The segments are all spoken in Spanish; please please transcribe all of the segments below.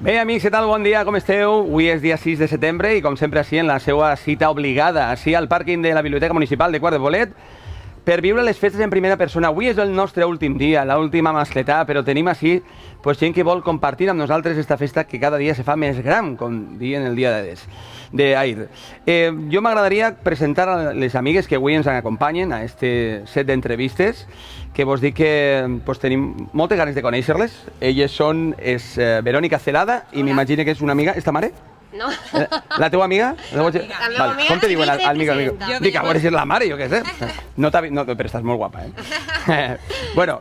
Bé, amics, què tal? Bon dia, com esteu? Avui és dia 6 de setembre i, com sempre, així, en la seva cita obligada, així al pàrquing de la Biblioteca Municipal de Quart de Poblet, per viure les festes en primera persona. Avui és el nostre últim dia, l'última mascletà, però tenim així gent que vol compartir amb nosaltres esta festa que cada dia se fa més gran, com diuen el dia d'ahir. Jo m'agradaria presentar a les amigues que avui ens acompanyen a este set d'entrevistes, que vos dic que tenim moltes ganes de conèixer-les. Elles són Verònica Celada i m'imagino que és una amiga. Esta mare? No. La teua amiga? La meva amiga. Com te diuen, amiga? vicepresidenta. Dic, a veure si és la mare, jo què sé. No, però estàs molt guapa, eh? Bueno,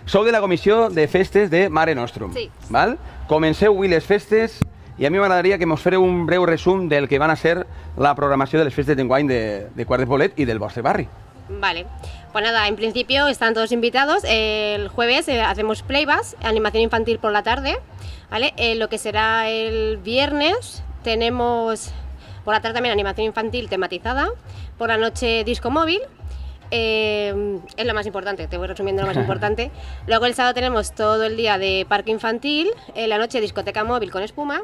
sou de la comissió de festes de Mare Nostrum. Sí. Val? Comenceu avui les festes i a mi m'agradaria que mos fareu un breu resum del que van a ser la programació de les festes d'enguany de Quart de Poblet i del vostre barri. Vale, pues nada, en principio están todos invitados. El jueves hacemos playbacks, animación infantil por la tarde, ¿vale? Lo que será el viernes tenemos por la tarde también animación infantil tematizada, por la noche disco móvil. Es lo más importante, te voy resumiendo lo más importante. Luego el sábado tenemos todo el día de parque infantil, en la noche discoteca móvil con espuma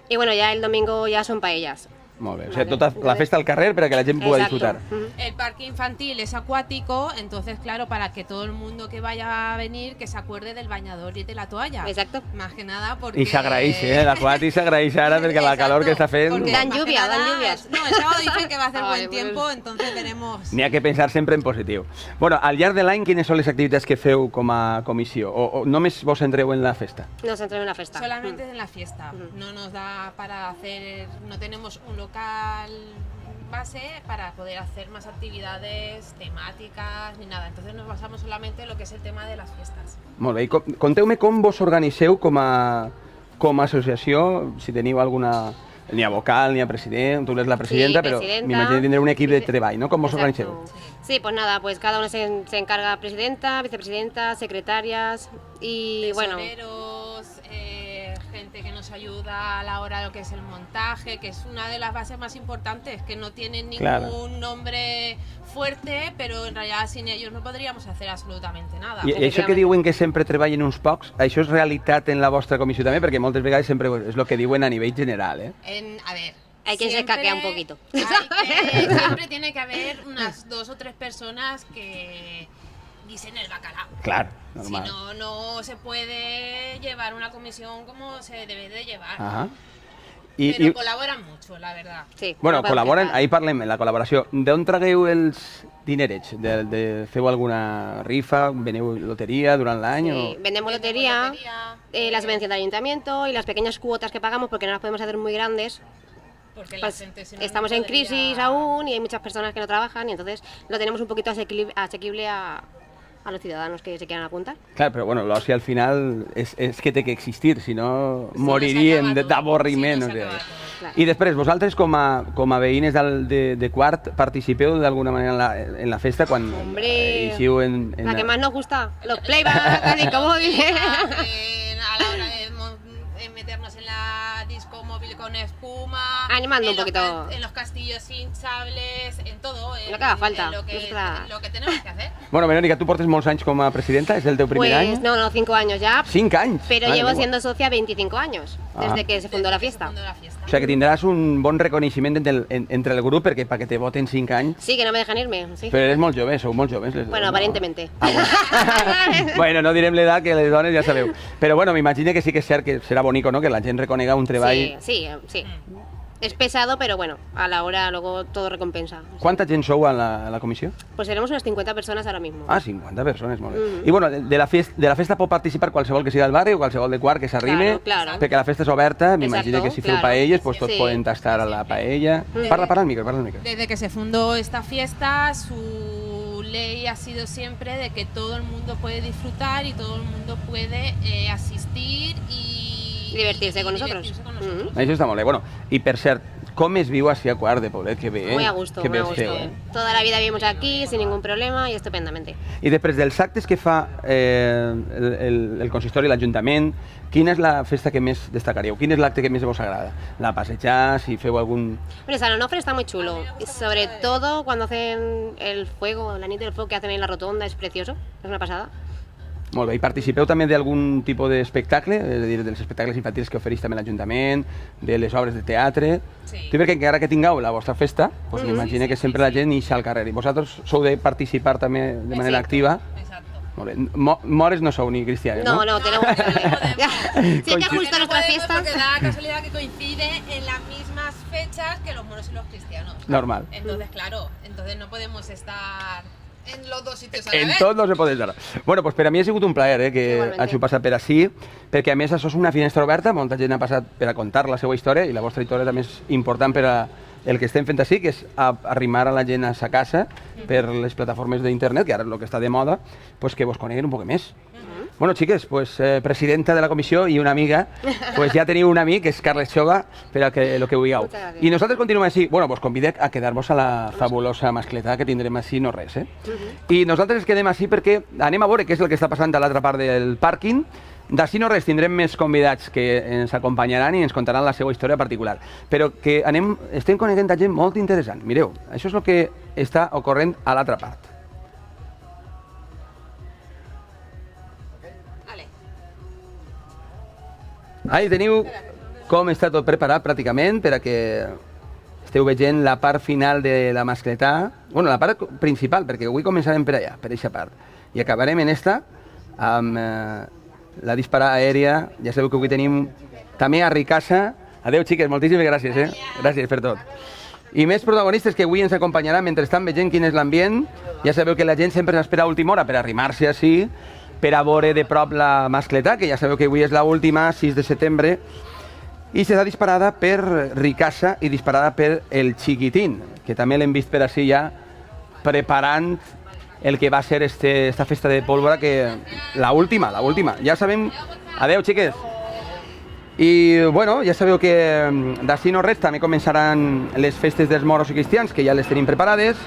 y bueno, ya el domingo ya son paellas. Molt bé, o sigui, tota la festa al carrer para que la gent pugui disfrutar. El parque infantil es acuático, entonces claro, para que todo el mundo que vaya a venir que se acuerde del bañador y de la toalla. Exacto. Más que nada porque... I s'agraeix, l'aquàtic s'agraeix ara perquè la calor que està fent... Porque Dan más que lluvia, nada, dan lluvias. No, el sábado dicen que va a hacer Vale, buen tiempo, entonces veremos... N'hi ha que pensar sempre en positiu. Bueno, al llarg de l'any, quines són les activitats que feu com a comissió? O només vos centreu en la festa? Nos entra en una fiesta. Solamente en la fiesta, no nos da para hacer, no tenemos un local base para poder hacer más actividades temáticas ni nada, entonces nos basamos solamente en lo que es el tema de las fiestas. Molt bé, i conteu-me com vos organitzeu com a associació, si teniu alguna... Ni a vocal, ni a president, tu eres la presidenta, Sí, però presidenta. m'imagino tindreu un equip de treball, no? Com vos Exacto. organitzeu? Sí, pues nada, pues cada uno se encarga presidenta, vicepresidenta, secretarias y bueno, Tesoreros, gente que nos ayuda a la hora de lo que es el montaje, que es una de las bases más importantes, que no tienen ningún Claro. nombre fuerte, pero en realidad sin ellos no podríamos hacer absolutamente nada. I això que diuen que sempre treballen uns pocs, això és realitat en la vostra comissió també? Perquè moltes vegades sempre és el que diuen a nivell general, eh? A ver, hay quien se siempre caquea un poquito. siempre tiene que haber unas 2 o 3 personas que dicen el bacalao. Clar, Si normal. no, no se puede llevar una comisión como se debe de llevar. Ahà. Pero colaboran mucho, la verdad. sí. Bueno, no podemos col·laboren, quejar. ahir parlem de la col·laboració. D'on tragueu els dinerets? Feu alguna rifa, veneu loteria durant l'any? Sí, vendemos lotería, la subvención del ayuntamiento y las pequeñas cuotas que pagamos porque no las podemos hacer muy grandes. Porque la Pues gente si no, estamos no en podría- crisis aún y hay muchas personas que no trabajan y entonces lo tenemos un poquito asequible a los ciudadanos que se quieran apuntar. Clar, però bueno, l'oci al final és que té que existir, si no Sí, moriríem no s'acaba tot. d'avorriment. Sí, no o sigui. s'acaba tot. Clar. I després, vosaltres com a veïnes de Quart participeu d'alguna manera en la festa quan Hombre, eixiu en La que más nos gusta, los playbacks, así como dice. A la hora de meternos en la disco móvil con espuma, Animando en un los poquito. en los castillos hinchables, en todo, Lo que haga falta, en lo que nosotras. tenemos que hacer. Bueno, Verònica, tu portes molts anys com a presidenta, és el teu primer any? Pues no, 5 años ya, 5 anys? pero Madre llevo meva. siendo socia 25 años, desde que se fundó la fiesta. Cuando la fiesta. O sigui que tindràs un bon reconeixement entre el grup perquè te voten 5 anys. Sí, que no me dejan irme, sí. Però eres molt jove, sou molt joves. Les Bueno, no? aparentemente. Bueno. Bueno, no direm l'edat, que les dones ja sabeu. Però bueno, m'imagino que sí que és cert que serà bonico, no?, que la gent reconega un treball. Sí. Es pesado, pero bueno, a la hora luego todo recompensa. Quanta gent sou a la comissió? Pues seremos unas 50 personas ahora mismo. Ah, 50 persones, molt bé. I bueno, de la festa pot participar qualsevol que sigui del barri o qualsevol de Quart que s'arrime, Claro. perquè la festa és oberta, m'imagino Exacto, que si feu claro. paelles, pues tots Sí. poden tastar a la paella. Parla al micro, parla al micro. Desde que se fundó esta fiesta, su ley ha sido siempre de que todo el mundo puede disfrutar y todo el mundo puede asistir y Divertirse con nosotros. divertirse con nosotros. Això està molt bé. Bueno, i per cert, com es viu així a Quart de Poblet? Que bé, Muy a gusto, que muy bé a gusto. esteu, eh? Toda la vida vivimos aquí sin ningún problema y estupendamente. I després dels actes que fa el consistori i l'Ajuntament, quina és la festa que més destacaríeu? Quin és l'acte que més vos agrada? La passejar, si feu algun... Bueno, San Onofre está muy chulo, y sobre todo cuando hacen el fuego, la nit del fuego que hacen en la rotonda, es precioso, es una pasada. Molt bé, i participeu també d'algun tipus d'espectacle, és a dir, dels espectacles infantils que ofereix també l'Ajuntament, de les obres de teatre... Sí. Sí, perquè encara que tingueu la vostra festa, doncs m'imagino que sempre la gent ix al carrer. I vosaltres sou de participar també de manera activa? Exacto. Molt bé. Mores no sou ni cristianes, No, no? no, tenemos que... Siempre justo No nuestras podemos fiestas... porque da la casualidad que coincide en las mismas fechas que los moros y los cristianos. Normal. Entonces, claro, entonces no podemos estar en los dos sitios a la En vez. tot no se pot estar. Bueno, doncs per a mi ha sigut un plaer que Igualmente. hagi passat per ací, perquè a més això és una finestra oberta, molta gent ha passat per a contar la seva història i la vostra història també és important per a el que estem fent ací, que és arrimar a la gent a sa casa per les plataformes d'internet, que ara és el que està de moda, pues que vos coneguen un poc més. Bueno, xiques, pues, presidenta de la comissió i una amiga, pues ja teniu un amic, que és Carles Xoga, per a que lo que vulgueu. Muchas gracias. I nosaltres continuem així. Bueno, vos convidem a quedar-vos a la fabulosa mascleta que tindrem així no res, eh? I nosaltres quedem així perquè anem a veure què és el que està passant a l'altra part del pàrquing. D'ací no res, tindrem més convidats que ens acompanyaran i ens contaran la seva història particular. Però que estem coneguent a gent molt interessant. Mireu, això és el que està ocorrent a l'altra part. Vale. Ahí teniu com està tot preparat pràcticament per a que esteu veient la part final de la mascletà. Bueno, la part principal, perquè avui començarem per allà, per aquesta part. I acabarem en esta amb la disparada aèria. Ja sabeu que avui tenim també a Ricassa. Adeu, xiques, moltíssimes gràcies, eh? Gràcies per tot. I més protagonistes que avui ens acompanyaran mentre estan veient quin és l'ambient. Ja sabeu que la gent sempre s'espera a última hora per arrimar-se així, per a veure de prop la mascletà, que ja sabeu que avui és l'última, 6 de setembre, i serà disparada per Ricassa i disparada per el Chiquitín, que també l'hem vist per així ja preparant el que va ser esta festa de pólvora, que la última. Ja sabem... Adeu, xiques. I, bueno, ja sabeu que d'ací no res també començaran les festes dels moros i cristians, que ja les tenim preparades,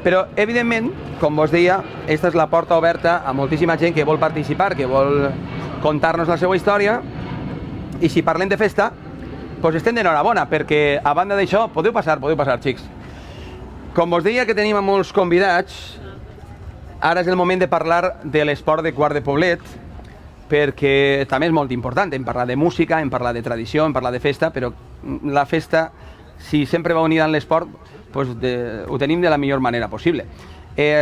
però, evidentment, com vos deia, esta és la porta oberta a moltíssima gent que vol participar, que vol contar-nos la seva història, i si parlem de festa, doncs estem d'enhorabona, perquè, a banda d'això, podeu passar, xics. Com vos deia que tenim molts convidats, ara és el moment de parlar de l'esport de Quart de Poblet, perquè també és molt important. Hem parlat de música, hem parlat de tradició, hem parlat de festa, però la festa, si sempre va unida amb l'esport, ho tenim de la millor manera possible.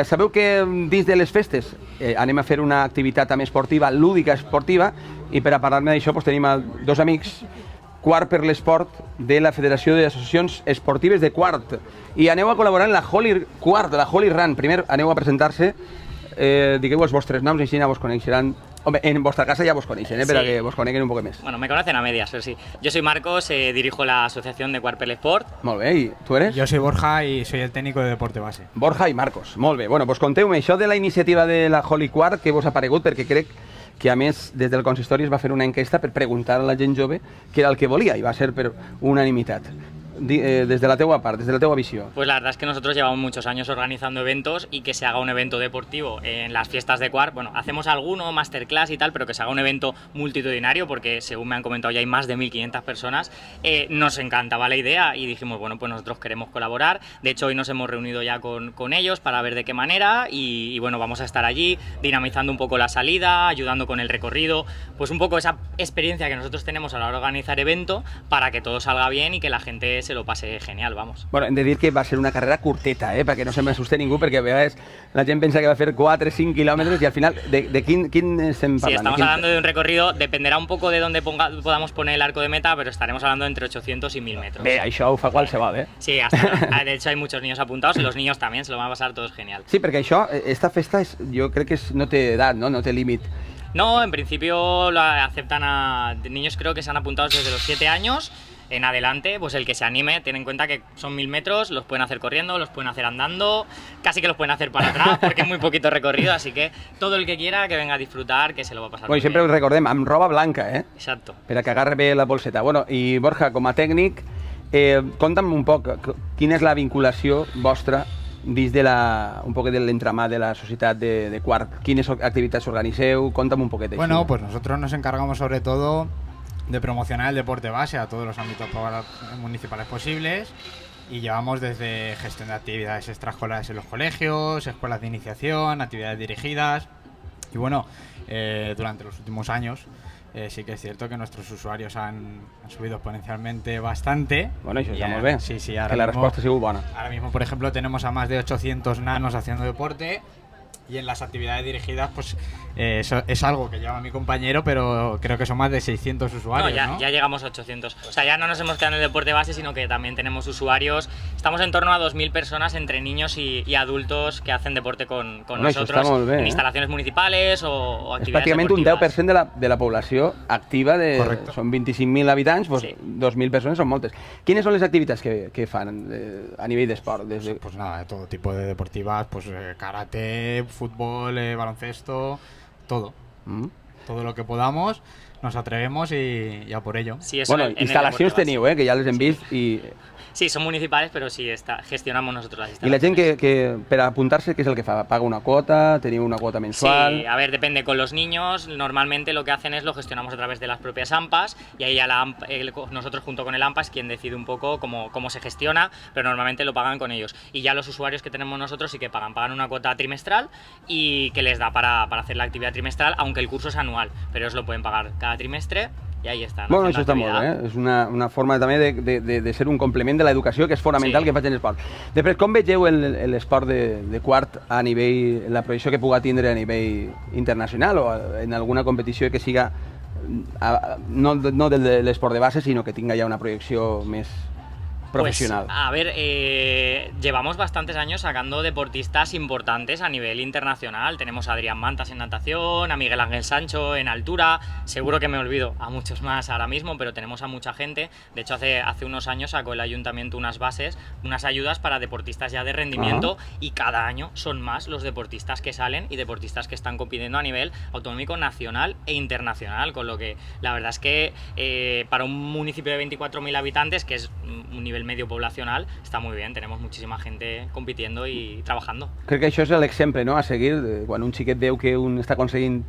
Sabeu que dins de les festes anem a fer una activitat també esportiva, lúdica esportiva, i per a parlar-me d'això tenim dos amics, Quart per l'Esport, de la Federació d'Associacions Esportives de Quart. I aneu a col·laborar en la Holy Quart, la Holy Run. Primer aneu a presentar-se, digueu els vostres noms i així vos coneixeran. Hombre, en vuestra casa ya vos conocen, para que vos coneguen un poco más. Bueno, me conocen a medias, pero sí. Yo soy Marcos, dirijo la asociación de Quart per l'Esport. Molt bé, ¿y tú eres? Yo soy Borja y soy el técnico de deporte base. Borja i Marcos, molt bé. Bueno, doncs conteu-me això de la iniciativa de la Holy Quart, que vos ha paregut, perquè crec que a més des del consistori es va fer una enquesta per preguntar a la gent jove què era el que volia i va ser per unanimitat. Desde la teua part, desde la teua visión. Pues la verdad es que nosotros llevamos muchos años organizando eventos y que se haga un evento deportivo en las fiestas de Quart. Bueno, hacemos alguno, masterclass y tal, pero que se haga un evento multitudinario, porque según me han comentado ya hay más de 1.500 personas. Nos encantaba la idea y dijimos, bueno, pues nosotros queremos colaborar. De hecho, hoy nos hemos reunido ya con ellos para ver de qué manera y bueno, vamos a estar allí dinamizando un poco la salida, ayudando con el recorrido, pues un poco esa experiencia que nosotros tenemos a la hora de organizar evento para que todo salga bien y que la gente se lo pase genial, vamos. Bueno, hem de dir que va ser una carrera curteta, perquè no se m'assuste ningú, perquè a vegades la gent pensa que va fer 4 o 5 kilómetros y al final, ¿de quién estem parlant? Sí, estamos hablando de un recorrido, dependerá un poco de dónde podamos poner el arco de meta, pero estaremos hablando de entre 800 y 1.000 metros. Bé, això ho fa qualsevol, eh? Sí, de hecho hay muchos niños apuntados y los niños también, se lo van a pasar todos genial. Sí, perquè això, esta festa, jo crec que no té edat, no té límit. No, en principio lo aceptan a niños, creo que se han apuntado desde los 7 años en adelante, pues el que se anime, ten en cuenta que son 1.000 metros, los pueden hacer corriendo, los pueden hacer andando, casi que los pueden hacer para atrás porque es muy poquito recorrido, así que todo el que quiera que venga a disfrutar, que se lo va a pasar. Bueno, i sempre us recordem, amb roba blanca, Exacto. Per a que agarre bé la bolseta. Bueno, i Borja, com a tècnic, conta'm un poc, quina és la vinculació vostra dins de un poc de l'entramà de la societat de Quart. Quines activitats organitzeu? Conta'm un poquet. Bueno, pues nosotros nos encargamos sobre todo de promocionar el deporte base a todos los ámbitos municipales posibles y llevamos desde gestión de actividades extraescolares en los colegios, escuelas de iniciación, actividades dirigidas Y bueno, durante los últimos años sí que es cierto que nuestros usuarios han subido exponencialmente bastante. Bueno, això està I, molt bé. Sí, sí, que la resposta sigui bona. Ahora mismo, por ejemplo, tenemos a más de 800 nanos haciendo deporte. Y en las actividades dirigidas, pues eso es algo que lleva mi compañero, pero creo que son más de 600 usuarios, ¿no? Ya llegamos a 800. O sea, ya no nos hemos quedado en el deporte base, sino que también tenemos usuarios. Estamos en torno a 2.000 personas entre niños y adultos que hacen deporte con Bueno, això nosotros està molt bé, en instalaciones municipales o És actividades pràcticament un deportivas. 10% de la població activa, Correcto. són 25.000 habitants, doncs Sí. 2.000 persones són moltes. Quines són les activitats que fan a nivell d'esport? Pues nada, de todo tipo de deportivas, pues karate, fútbol, baloncesto, todo. Mm. Todo lo que podamos, nos atrevemos y a por ello. Sí, eso Bueno, en el instal·lacions deporte base. teniu, que ja les hem vist, i Sí, son municipales, pero sí gestionamos nosotros las la gent instalaciones. que per apuntar-se, què és el que fa? Paga una quota? Teniu una quota mensual? Sí, a ver, depende. Con los niños, normalmente lo que hacen es lo gestionamos a través de las propias AMPAs y ahí a la nosotros junto con el AMPA es quien decide un poco cómo se gestiona, pero normalmente lo pagan con ellos. Y ya los usuarios que tenemos nosotros sí que pagan una cuota trimestral y que les da para hacer la actividad trimestral, aunque el curso es anual, pero ellos lo puden pagar cada trimestre. I ahí estan. Bueno, això està molt bé, és una forma també de ser un complement de l'educació que és fonamental Sí. que facin esport. Després, com vegeu l'esport de quart a nivell, la projecció que puga tindre a nivell internacional o en alguna competició que siga no de l'esport de base, sinó que tinga ja una projecció més profesional? Pues, a ver, llevamos bastantes años sacando deportistas importantes a nivel internacional. Tenemos a Adrián Mantas en natación, a Miguel Ángel Sancho en altura. Seguro que me olvido a muchos más ahora mismo, pero tenemos a mucha gente. De hecho, hace unos años sacó el ayuntamiento unas bases, unas ayudas para deportistas ya de rendimiento y cada año son más los deportistas que salen y deportistas que están compitiendo a nivel autonómico, nacional e internacional. Con lo que la verdad es que para un municipio de 24.000 habitantes, que es un nivel medio poblacional, está muy bien, tenemos muchísima gente compitiendo y trabajando. Crec que això és l'exemple, no?, a seguir. Quan un xiquet veu que un està aconseguint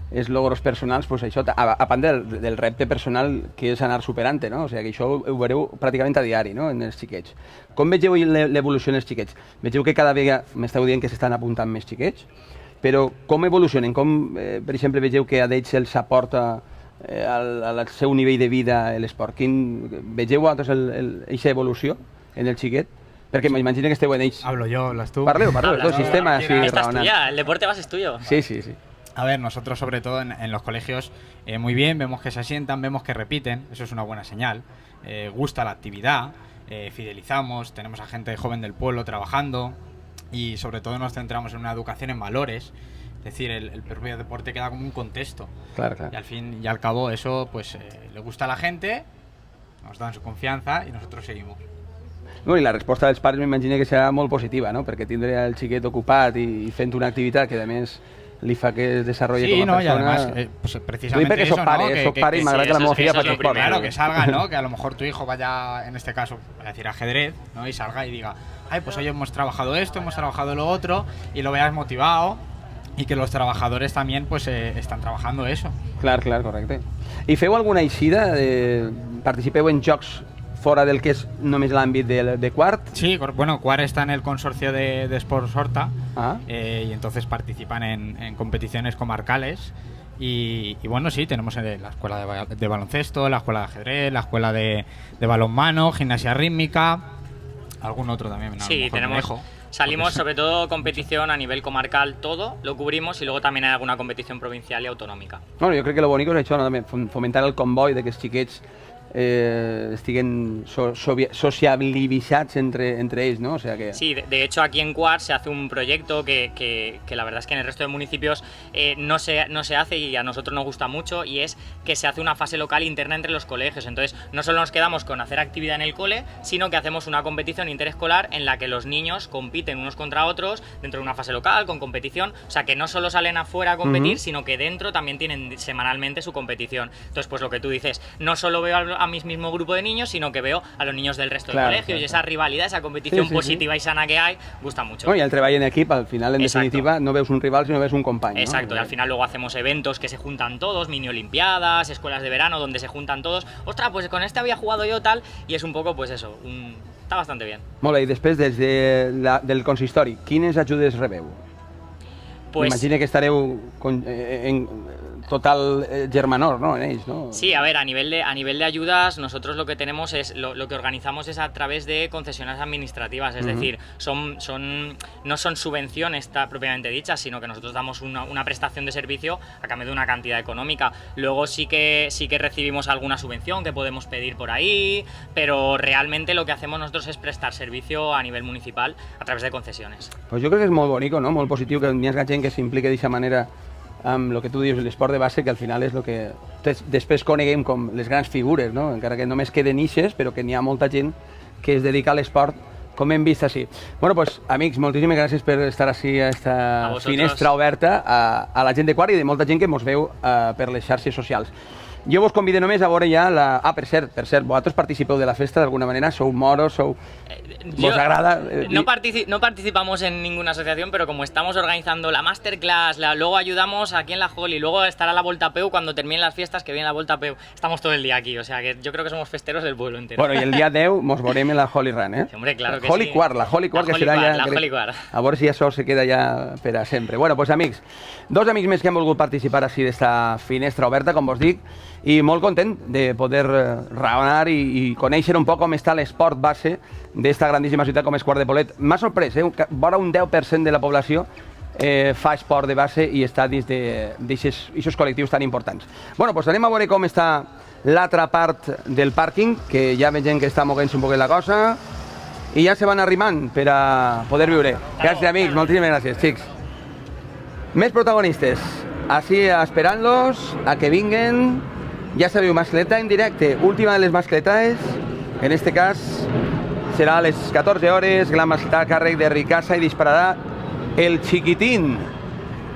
els logros personals, pues això, a part del repte personal que és anar superant-te, no? O sigui, que això ho veureu pràcticament a diari, no?, en els xiquets. Com vegeu l'evolució en els xiquets? Vegeu que cada vegada m'esteu dient que s'estan apuntant més xiquets, però com evolucionen? Com, per exemple, vegeu que a d'ells se'ls aporta al seu nivell de vida l'esport? Vegeu vosaltres aquesta evolució en el xiquet? Perquè m'imagino que esteu en ells. Hablo yo, hablas tú. Parleu, Habla, tot sistema així Esta es raonant. tuya, el deporte base es tuyo. Sí, sí, sí. A ver, nosotros sobre todo en los colegios, muy bien, vemos que se asientan, vemos que repiten, eso es una buena señal. Gusta la actividad, fidelizamos, tenemos a gente joven del pueblo trabajando y sobre todo nos centramos en una educación en valores. Es decir, el propio deporte queda como un contexto. Claro, claro. Y al fin y al cabo eso pues le gusta a la gente, nos dan su confianza y nosotros seguimos. No, i la resposta dels pares m'imagino que serà molt positiva, no? Perquè tindre el xiquet ocupat i fent una activitat que a més li fa que es desarrolle Sí, com a no, y persona... además, pues Ho dic precisamente perquè eso, soc pare, ¿no? soc pare i m'agrada que la meva filla eso es faci lo esport. Claro, que salga, ¿no? Que a lo mejor tu hijo vaya, en este caso, voy a decir ajedrez, ¿no? Y salga y diga, ay, pues hoy hemos trabajado esto, hemos trabajado lo otro, y lo veas motivado, y que los trabajadores también, pues, están trabajando eso. Clar, correcte. I feu alguna eixida? Participeu en jocs fora del que és només l'àmbit de quart? Sí, bueno, Cuar está en el consorcio de Sports Horta, Ah. y entonces participan en competiciones comarcales. Y bueno, sí, tenemos la escuela de baloncesto, la escuela de ajedrez, la escuela de balonmano, gimnasia rítmica, algún otro también. a lo Sí, mejor me tenemos. dejo. Salimos sobre todo competición a nivel comarcal, todo lo cubrimos y luego también hay alguna competición provincial y autonómica. Bueno, jo crec que lo bonic és això, no? També fomentar el comboi de que els xiquets estiguen sociabilitzats entre ells, ¿no? O sea que... Sí, de hecho aquí en Cuart se hace un proyecto que la verdad es que en el resto de municipios no se hace y a nosotros nos gusta mucho, y es que se hace una fase local interna entre los colegios. Entonces no solo nos quedamos con hacer actividad en el cole, sino que hacemos una competición interescolar en la que los niños compiten unos contra otros dentro de una fase local con competición. O sea que no solo salen afuera a competir, sino que dentro también tienen semanalmente su competición. Entonces pues lo que tú dices, no solo veo a mi mismo grupo de niños, sino que veo a los niños del resto Claro, del colegio, claro. y esa rivalidad, esa competición Sí, sí, positiva y sana que hay, gusta mucho. No, i el treball en equip, al final, en Exacto. definitiva, no veus un rival, sinó veus un company. Exacto, y ¿no? al final luego hacemos eventos que se juntan todos, mini olimpiadas, escuelas de verano donde se juntan todos. Ostras, pues con este había jugado yo tal, y es un poco pues eso, está bastante bien. Molt bé, i després, des del consistori, quines ajudes rebeu? Pues- M'imagino que estareu en total germanor, ¿no? En ells, ¿no? Sí, a ver, a nivel de ayudas, nosotros lo que tenemos es, lo que organizamos es a través de concesiones administrativas, es decir, no son subvenciones propiamente dichas, sino que nosotros damos una prestación de servicio a cambio de una cantidad económica. Luego sí que recibimos alguna subvención que podemos pedir por ahí, pero realmente lo que hacemos nosotros es prestar servicio a nivel municipal a través de concesiones. Pues jo crec que és molt bonic, no? Molt positiu que hi hagi gent que s'impliqui d'aquesta manera amb el que tu dius, l'esport de base, que al final és el que després coneguem com les grans figures, no? Encara que només queden niches, però que n'hi ha molta gent que es dedica a l'esport, com hem vist així. Bueno, pues, amics, moltíssimes gràcies per estar així a esta finestra oberta a la gent de Quart i de molta gent que ens veu per les xarxes socials. Jo vos convido només a veure ja la... Ah, per cert, vosaltres participeu de la festa d'alguna manera? Sou moros, sou... ¿Vos agrada? No participamos en ninguna asociación, pero como estamos organizando la masterclass, luego ayudamos aquí en la Holly, luego estará la Volta Peu cuando terminen las fiestas, que viene la Volta Peu. Estamos todo el día aquí, o sea que yo creo que somos festeros del pueblo entero. Bueno, i el dia 10 mos veurem en la Holy Run, eh? Sí, hombre, claro que Holy sí. Quart, la Holy Quart, que serà ja... La Holy Quart. A veure si això se queda ja per a sempre. Bueno, doncs amics, dos amics més que han volgut participar així d'esta finestra oberta, com vos dic, i molt content de poder raonar i conèixer un poc com està l'esport base d'esta grandíssima ciutat com és Quart de Poblet. M'ha sorprès, vora un 10% de la població fa esport de base i està dins d'aquests col·lectius tan importants. Bueno, doncs anem a veure com està l'altra part del pàrquing, que ja veig gent que està moguent-se un poquet la cosa, i ja se van arrimant per a poder viure. Gràcies, amics, moltíssimes gràcies, xics. Més protagonistes, així esperant-los a que vinguen. Ja sabeu, mascleta en directe, última de les mascletades, en este cas serà a les 14 hores, gran mascleta a càrrec de Ricasa i dispararà el Chiquitín.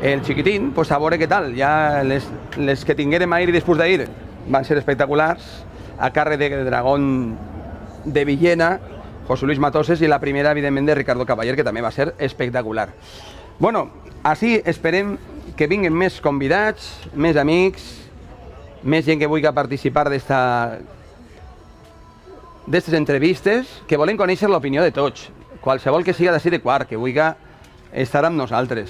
El Chiquitín, pues a veure què tal, ja les que tinguérem ahir i després d'ahir van ser espectaculars, a càrrec de Dragón de Villena, José Luis Matoses, i la primera, evidentment, de Ricardo Caballer, que també va ser espectacular. Bueno, així esperem que vinguin més convidats, més amics, més gent que vulgui participar d'aquestes entrevistes, que volen conèixer l'opinió de tots, qualsevol que siga d'ací de Quart, que vulgui estar amb nosaltres.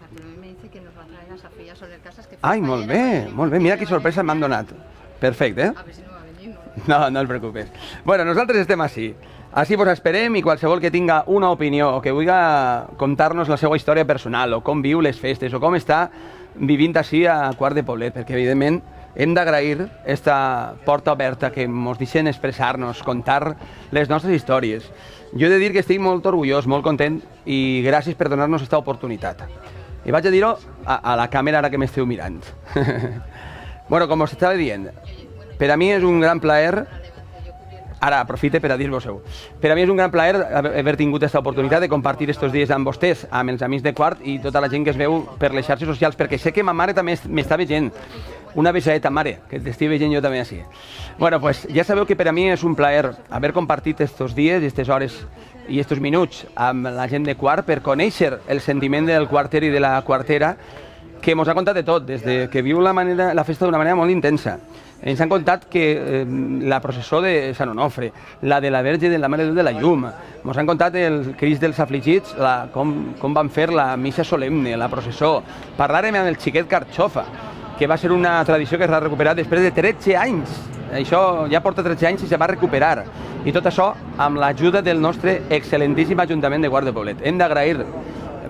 Bartolomé me dice que nos va a traer a Sofía Soler Casas, que Ai, molt bé, mira quina sorpresa m'han donat. Perfecte, A ver si no va a venir, ¿no? No et preocupes. Bueno, nosaltres estem així. Així vos esperem i qualsevol que tinga una opinió o que vulgui contar-nos la seva història personal o com viu les festes o com està vivint així a Quart de Poblet, perquè evidentment hem d'agrair aquesta porta oberta que ens deixen expressar-nos, contar les nostres històries. Jo he de dir que estic molt orgullós, molt content i gràcies per donar-nos aquesta oportunitat. I vaig a dir-ho a la càmera ara que m'esteu mirant. Bueno, com us estava dient, per a mi és un gran plaer. Ara aprofite per a dir-vos-ho. Per a mi és un gran plaer haver tingut aquesta oportunitat de compartir estos dies amb vostès, amb els amics de Quart i tota la gent que es veu per les xarxes socials, perquè sé que ma mare també m'està veient. Una besadeta, mare, que t'estic veient jo també així. Bueno, pues ja sabeu que per a mi és un plaer haver compartit estos dies, aquestes hores i estos minuts amb la gent de Quart per conèixer el sentiment del quarter i de la quartera, que ens ha contat de tot, des de que viu la festa d'una manera molt intensa. Ens han contat que la processó de Sant Onofre, la de la Verge de la Mare de Déu de la Llum, ens han contat el Crist dels Afligits, com van fer la missa solemne, la processó. Parlàrem amb el xiquet Carxofa, que va ser una tradició que es va recuperar després de 13 anys. Això ja porta 13 anys i se va recuperar. I tot això amb l'ajuda del nostre excel·lentíssim Ajuntament de Quart de Poblet. Hem d'agrair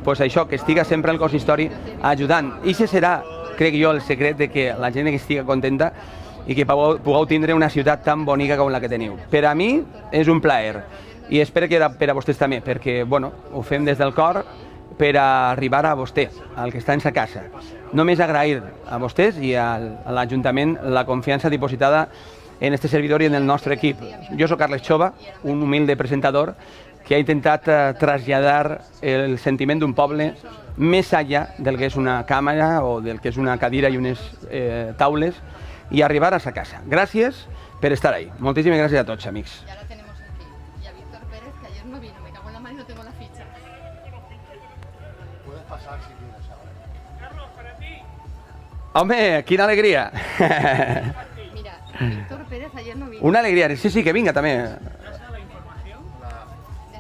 pues això, que estiga sempre el consistori ajudant. I això serà, crec jo, el secret de que la gent estigui contenta i que pugueu tindre una ciutat tan bonica com la que teniu. Per a mi és un plaer i espero que per a vostès també, perquè bueno, ho fem des del cor per a arribar a vostè, al que està en sa casa. Només agrair a vostès i a l'Ajuntament la confiança dipositada en este servidor i en el nostre equip. Jo soc Carles Xova, un humilde presentador que ha intentat traslladar el sentiment d'un poble més enllà del que és una càmera o del que és una cadira i unes taules i arribar a sa casa. Gràcies per estar ahí. Moltíssimes gràcies a tots, amics. Ya la tenemos aquí. Y a Víctor Pérez, que ayer no vino. Me cago en la mano y no tengo la ficha. Puedes pasar si quieres ahora. Home, quina alegria! Mira, Víctor Pérez ayer no vino. Una alegria. Sí, sí, que vinga també.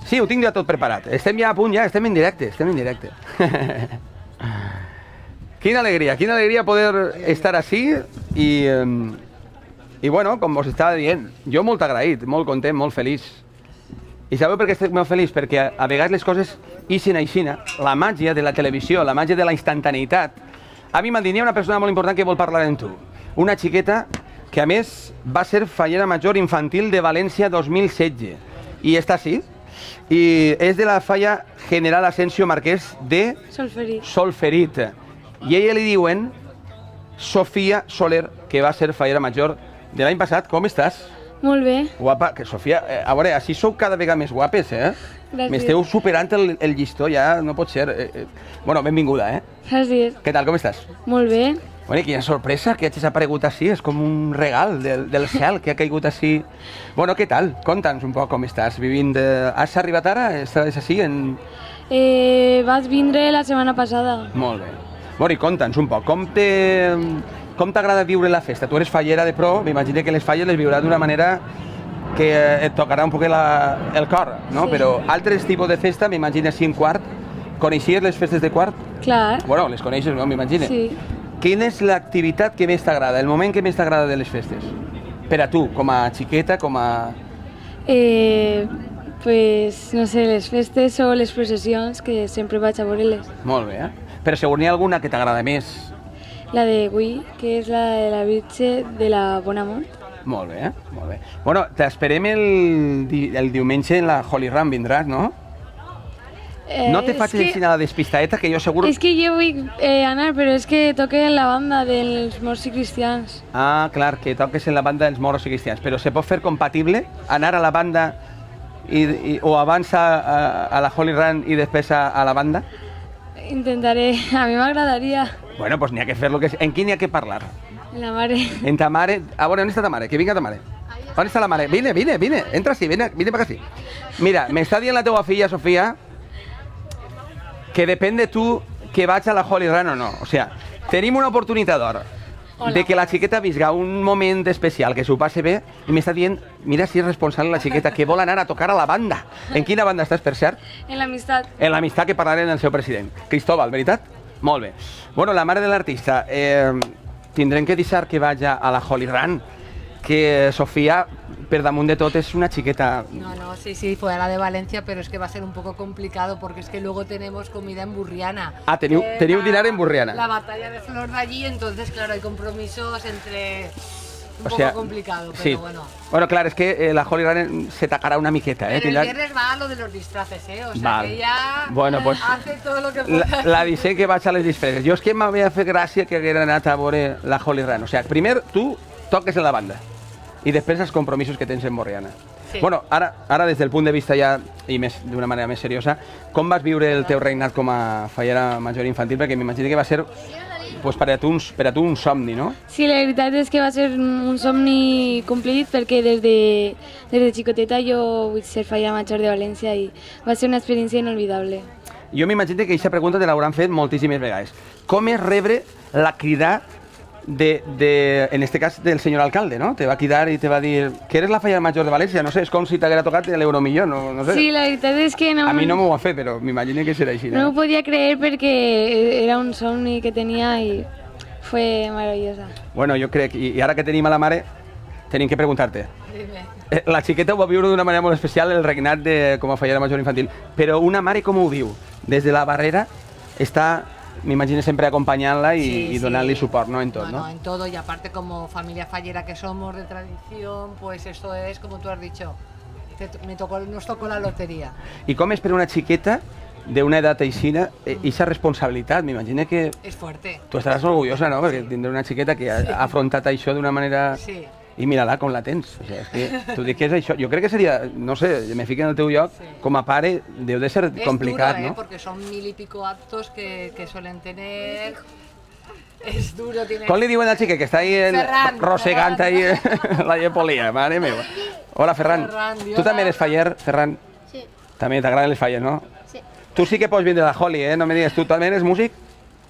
Sí, ho tinc ja tot preparat. Estem ja a punt, ja estem en directe, estem en directe. Quina alegria poder estar així i bueno, com vos estava dient, jo molt agraït, molt content, molt feliç. I sabeu per què estic molt feliç? Perquè a vegades les coses ixen aixina, la màgia de la televisió, la màgia de la instantaneïtat. A mi m'han dit, hi ha una persona molt important que vol parlar amb tu. Una xiqueta que a més va ser fallera major infantil de València 2016 i està així. I és de la falla General Asensio Marquès de Solferit. I a ella li diuen Sofia Soler, que va ser fallera major de l'any passat. Com estàs? Molt bé. Guapa, que Sofia, a veure, així sou cada vegada més guapes, eh? Gràcies. M'esteu superant el llistó, ja no pot ser. Bueno, benvinguda, eh? Gràcies. Què tal, com estàs? Molt bé. Bueno, quina sorpresa que hagis aparegut així, és com un regal del cel que ha caigut així. Bueno, què tal? Conta'ns un poc com estàs vivint. Has arribat ara? Estàs així en... Vaig vindre la setmana passada. Molt bé. Bueno, i conta'ns un poc, com t'agrada viure la festa? Tu eres fallera de pro, m'imagino que les falles les viuràs d'una manera que et tocarà un poc el cor, no? Sí. Però altres tipus de festa, m'imagino així en Quart. Coneixies les festes de Quart? Clar. Bueno, les coneixes, no? M'imagino. Sí. Quina és l'activitat que més t'agrada, el moment que més t'agrada de les festes? Per a tu, com a xiqueta, com a... Pues, no sé, les festes o les processions, que sempre vaig a veure-les. Molt bé, eh? Però segur n'hi ha alguna que t'agrada més. La d'avui, que és la de la Virge de la Bonamont. Molt bé, molt bé. Bueno, t'esperem el diumenge en la Holy Run, vindràs, no? No te facis així la despistadeta, que jo segur... És que jo vull anar, però és que toque en la banda dels morts i cristians. Ah, clar, que toques en la banda dels moros i cristians. Però se pot fer compatible anar a la banda o abans a la Holy Run i després a la banda? Intentaré, a mi m'agradaria. Bueno, pues n'hi ha que fer-lo. En qui n'hi ha que parlar? En la mare. En ta mare... A veure, on està ta mare? Que vinga ta mare. On està la mare? Vine, entra així, vine per aquí. Mira, m'està dient la teua filla, Sofia, que depèn de tu que vaig a la Holy Run o no. O sea, tenim una oportunitat d'or de que la xiqueta visga un moment especial, que s'ho passe bé, i m'està dient, mira si és responsable la xiqueta, que vol anar a tocar a la banda. En quina banda estàs, per cert? En l'amistat. En l'amistat, que parlarem del seu president. Cristóbal, veritat? Molt bé. Bueno, la mare de l'artista, tindrem que deixar que vagi a la Holy Run, que Sofia, per damunt de tot, es una chiqueta. No, sí, fue a la de Valencia, pero es que va a ser un poco complicado porque es que luego tenemos comida en Burriana. Ah, teniu dinar en Burriana. La batalla de Flor de allí, entonces claro, hay compromisos entre... Un o sea, poco complicado, pero sí. bueno. Bueno, claro, es que la Holy Run se tacará una miqueta, Pero Tindrà... el viernes va a lo de los disfraces, o sea Val. que ella Bueno, pues, hace todo lo que pueda. la dissent que vaig a les disfresses. Jo és que m'havia fet gràcia que haguera anat a veure la Holy Run. O sea, primer tu toques en la banda i després els compromisos que tens en Borriana. Sí. Bueno, ara des del punt de vista ja, i més d'una manera més seriosa, com vas viure el teu regnat com a fallera major infantil? Perquè m'imagino que va ser pues, per a tu un somni, no? Sí, la veritat és que va ser un somni complit perquè des de xicoteta jo vull ser fallera major de València i va ser una experiència inolvidable. Jo m'imagino que aquesta pregunta te l'hauran fet moltíssimes vegades. Com és rebre la crida en este cas del senyor alcalde, no? Te va cridar i te va dir que eres la fallera major de València, no sé, és com si t'haguera tocat l'euromillón, no sé. Sí, la veritat és que no... A mi no m'ho va fer, però m'imagino que serà així. No ho podia creer perquè era un somni que tenia i fue maravillosa. Bueno, jo crec, i ara que tenim a la mare, tenim que preguntar-te. La xiqueta ho va viure d'una manera molt especial, el regnat com a fallera major infantil, però una mare com ho viu? Des de la barrera està... m'imagino sempre acompañarla y donarle suport, ¿no? En todo, ¿no? En todo, y aparte como familia fallera que somos de tradición, pues esto es, como tú has dicho, nos tocó la lotería. ¿Y cómo es per una xiqueta d'una edat aixina, esa responsabilitat? M'imagino que... És fuerte. Tu estaràs orgullosa, no? Perquè tindrà una xiqueta que ha afrontat això d'una manera... Sí. I mira-la com la tens. O sigui, és que tu dic que és això. Jo crec que seria, no sé, me fico en el teu lloc, com a pare deu de ser complicat, duro, ¿no? Porque son 1000 y pico actos que suelen tener... Es duro, tiene... Com li diuen al xiquet que està ahí rosegant ahí la llepolia, mare meva. Hola, Ferran. Tu també eres faller, Ferran? Sí. També t'agraden les falles, no? Sí. Tu sí que pots vindre a la Holly, ¿eh? No me digues, tu també eres músic?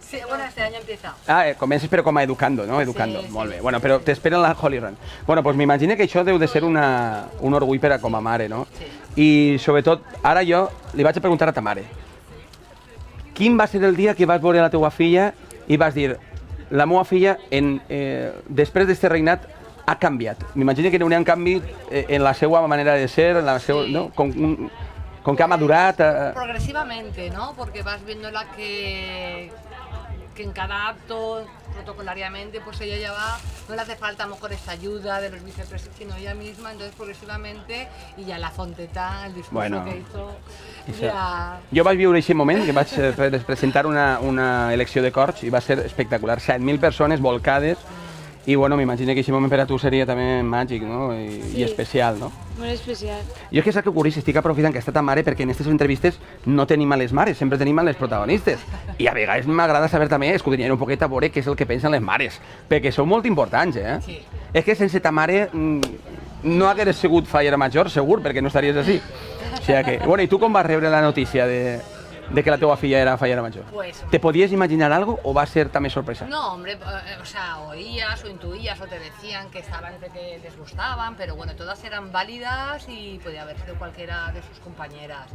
Sí, bueno, este año empieza. Ah, comences però com a educando, no? Educando, sí, molt bé. Bueno, però t'esperen la Holy Run. Bueno, doncs m'imagino que això deu de ser un orgull per a com a mare, no? Sí. I sobretot, ara jo li vaig a preguntar a ta mare. quin va ser el dia que vas veure la teua filla i vas dir, la meva filla, després d'aquest regnat, ha canviat? M'imagino que hi ha un canvi en la seva manera de ser, en la seva, ¿no? Con que ha madurat. Progresivamente, ¿no? Porque vas viéndola que en cada acto, protocolariamente, pues ella ya va, no le hace falta a lo mejor esta ayuda de los vicepresidentes, sino ella misma, entonces progresivamente, y ya la Fonteta, el discurso que hizo, ja... Jo vaig viure aquest moment, que vaig presentar una elecció de corts i va ser espectacular, 7.000 persones volcades, i bueno, m'imagino que aquest moment per a tu seria també màgic, no? I especial, no? Molt especial. Jo és que saps què ocorreix? Estic aprofitant que està ta mare perquè en aquestes entrevistes no tenim a les mares, sempre tenim a les protagonistes. I a vegades m'agrada saber també, escudrinyar un poquet a veure què és el que pensen les mares, perquè sou molt importants, eh? Sí. És que sense ta mare no hagués sigut fallera major, segur, perquè no estaries així. O sigui que... Bueno, i tu com vas rebre la notícia de que la teua filla era fallera major? Pues, ¿Te podías imaginar algo o va a ser también sorpresa? No, hombre, o sea, oías o intuías o te decían que estaban, que les gustaban, pero bueno, todas eran válidas y podía haber sido cualquiera de sus compañeras.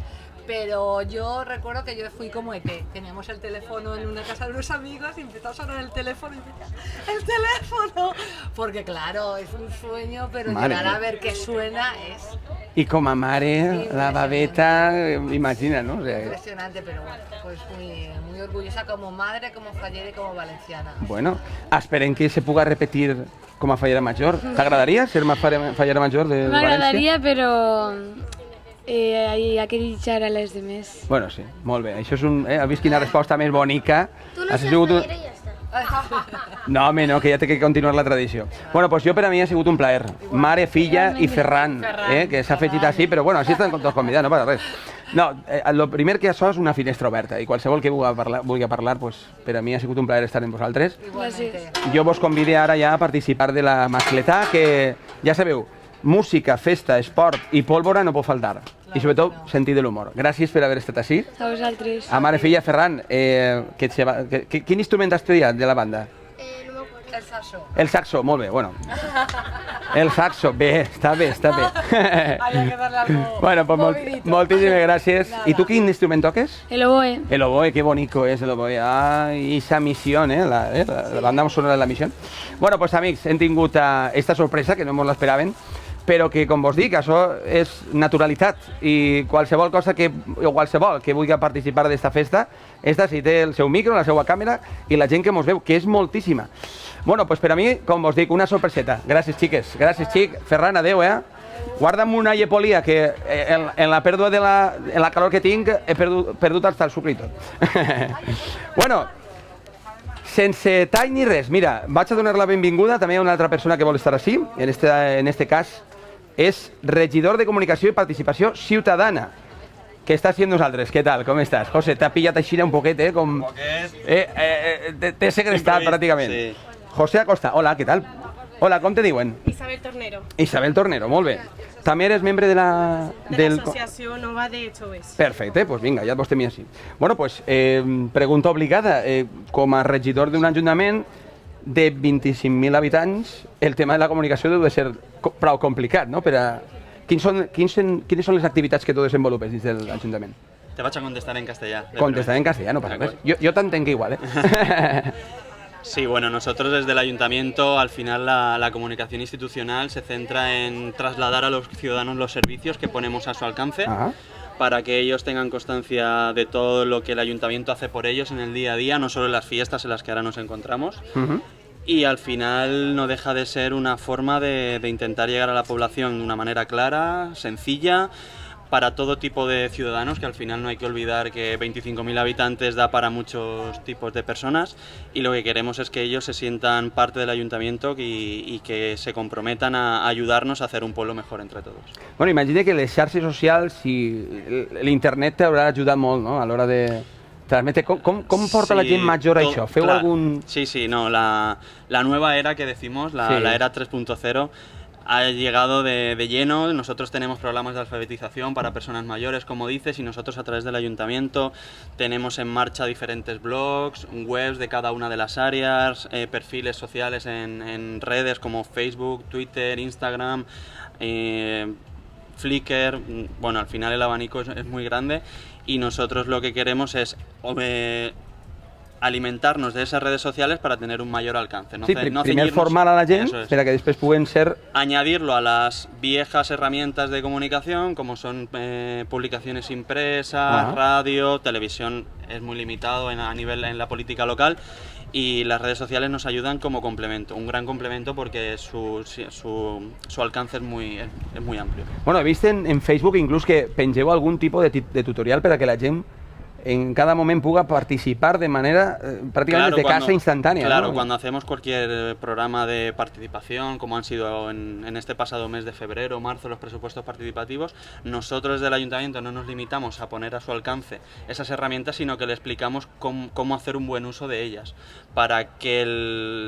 Pero yo recuerdo que yo fui como ET, teníamos el teléfono en una casa de unos amigos y empezó a sonar el teléfono y decía, ¡el teléfono! Porque claro, es un sueño, pero llegar a ver que suena es... Y como mare, la babeta, imagina, ¿no? O sea, impresionante, pero bueno, pues muy orgullosa como madre, como fallera y como valenciana. Bueno, esperem que se puga repetir com a fallera major. T'agradaria ser una fallera major de València? M'agradaria, però hi ha que ditjar a les demés. Bueno, sí, molt bé. Això és un... Has vist quina resposta més bonica? Tu no seas fallera i ja està. No, home, no, que ja té que continuar la tradició. Bueno, doncs jo per a mi ha sigut un plaer. Mare, filla i Ferran, que s'ha afegit així, però bueno, així estan tots convidats, no passa res. No, el primer que això és una finestra oberta i qualsevol que vulgui parlar, pues, per a mi ha sigut un plaer estar amb vosaltres. Igualmente. Jo vos convide ara ja a participar de la mascletà, que ja sabeu, música, festa, esport i pólvora no pot faltar. I sobretot sentit de l'humor. Gràcies per haver estat així. A vosaltres. A mare, filla, Ferran, quin instrument has triat de la banda? No me acuerdo. El saxo. El saxo, molt bé, bueno. El saxo, bé, està bé, està bé. Había que darle algo Bueno, pues moltíssimes gràcies. I tu quin instrument toques? El oboe. El oboe, qué bonito es el oboe. Ay, esa misión, la banda sonora de la misión. Bueno, pues amics, hem tingut esta sorpresa, que no ens l'esperaven, però que, com vos dic, això és naturalitat i qualsevol cosa o qualsevol que vulgui participar d'esta festa, esta si té el seu micro, la seva càmera i la gent que mos veu, que és moltíssima. Bueno, pues per a mi, com vos dic, una sorpreseta. Gràcies, xiques. Gràcies, xic. Ferran, adeu, Guarda'm una llepolia, que en la pèrdua en la calor que tinc he perdut hasta el sucre i tot. Bueno, sense tall ni res, mira, vaig a donar la benvinguda també a una altra persona que vol estar així, en este cas és regidor de Comunicació i Participació Ciutadana, que està sent nosaltres. Què tal, com estàs? José, t'ha pillat així un poquet, com... Un poquet. T'he segrestat, pràcticament. Sí. José Acosta, hola, què tal? Hola, com te diuen? Isabel Tornero, Isabel Tornero, molt bé. També eres membre de la... de l'Associació Nova de Joves. Perfecte, doncs vinga, ja et vos tenia així. Bueno, doncs, pregunta obligada. Com a regidor d'un ajuntament de 25.000 habitants, el tema de la comunicació deu de ser prou complicat, no? Quines són les activitats que tu desenvolupes dins de l'Ajuntament? Te vaig a contestar en castellà. Contestar en castellà, no passa res. Jo t'entenc igual, Sí, bueno, nosotros desde el Ayuntamiento, al final la comunicación institucional se centra en trasladar a los ciudadanos los servicios que ponemos a su alcance, para que ellos tengan constancia de todo lo que el Ayuntamiento hace por ellos en el día a día, no solo en las fiestas en las que ahora nos encontramos. Y al final no deja de ser una forma de intentar llegar a la población de una manera clara, sencilla, para todo tipo de ciudadanos, que al final no hay que olvidar que 25.000 habitantes da para muchos tipos de personas, y lo que queremos es que ellos se sientan parte del ayuntamiento y que se comprometan a ayudarnos a hacer un pueblo mejor entre todos. Bueno, imagina que les xarxes socials i l'internet t'haurà ajudat molt, no?, a l'hora de transmetre. Com porta la gent major a això? Feu algun... Sí, no, la nueva era que decimos, la era 3.0, ha llegado de lleno. Nosotros tenemos programas de alfabetización para personas mayores, como dices, y nosotros a través del ayuntamiento tenemos en marcha diferentes blogs, webs de cada una de las áreas, perfiles sociales en redes como Facebook, Twitter, Instagram, Flickr. Bueno, al final el abanico es muy grande, y nosotros lo que queremos es alimentarnos de esas redes sociales para tener un mayor alcance. Sí, primer formar a la gent per a que després puguen ser... Añadirlo a las viejas herramientas de comunicación, como son publicaciones impresas, radio, televisión es muy limitado a nivel en la política local, y las redes sociales nos ayudan como complemento, un gran complemento porque su alcance es muy amplio. Bueno, he vist en Facebook inclús que pengeu algun tipus de tutorial per a que la gent en cada momento pueda participar de manera prácticamente de casa instantánea. Claro, ¿no? Cuando hacemos cualquier programa de participación, como han sido en este pasado mes de febrero o marzo los presupuestos participativos, nosotros desde el Ayuntamiento no nos limitamos a poner a su alcance esas herramientas, sino que le explicamos cómo hacer un buen uso de ellas, para que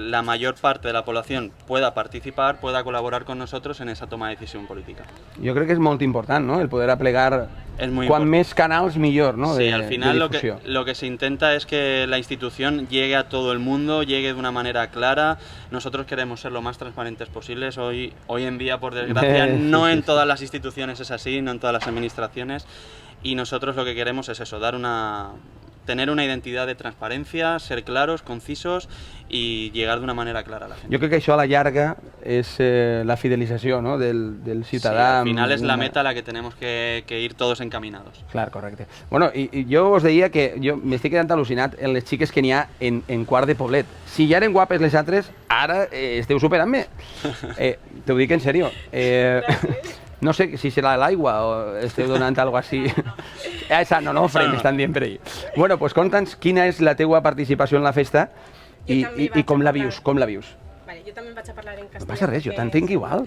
la mayor parte de la población pueda participar, pueda colaborar con nosotros en esa toma de decisión política. Yo creo que es muy importante, ¿no? El poder aplegar cuan més canals millor, ¿no? Sí, al final lo que se intenta es que la institución llegue a todo el mundo, llegue de una manera clara. Nosotros queremos ser lo más transparentes posibles. Hoy en día, por desgracia, no en todas las instituciones es así, no en todas las administraciones. Y nosotros lo que queremos es eso, tener una identidad de transparencia, ser claros, concisos y llegar de una manera clara a la gente. Jo crec que això a la llarga és la fidelització, ¿no? del ciutadà. Sí, al final es la meta a la que tenemos que ir todos encaminados. Clar, correcte. Bueno, i jo us deia que jo m'estic quedant al·lucinat en les xiques que n'hi ha en quart de poblet. Si ja eren guapes les altres, ara esteu superant-me. T'ho dic en sèrio. No sé si serà l'aigua o esteu donant alguna cosa així. No, Fred, m'estan dient per ahí. Bueno, pues conta'ns quina és la teua participació en la festa i com la vius, Vale, jo també vaig a parlar en castellà. No passa res, jo t'entenc igual.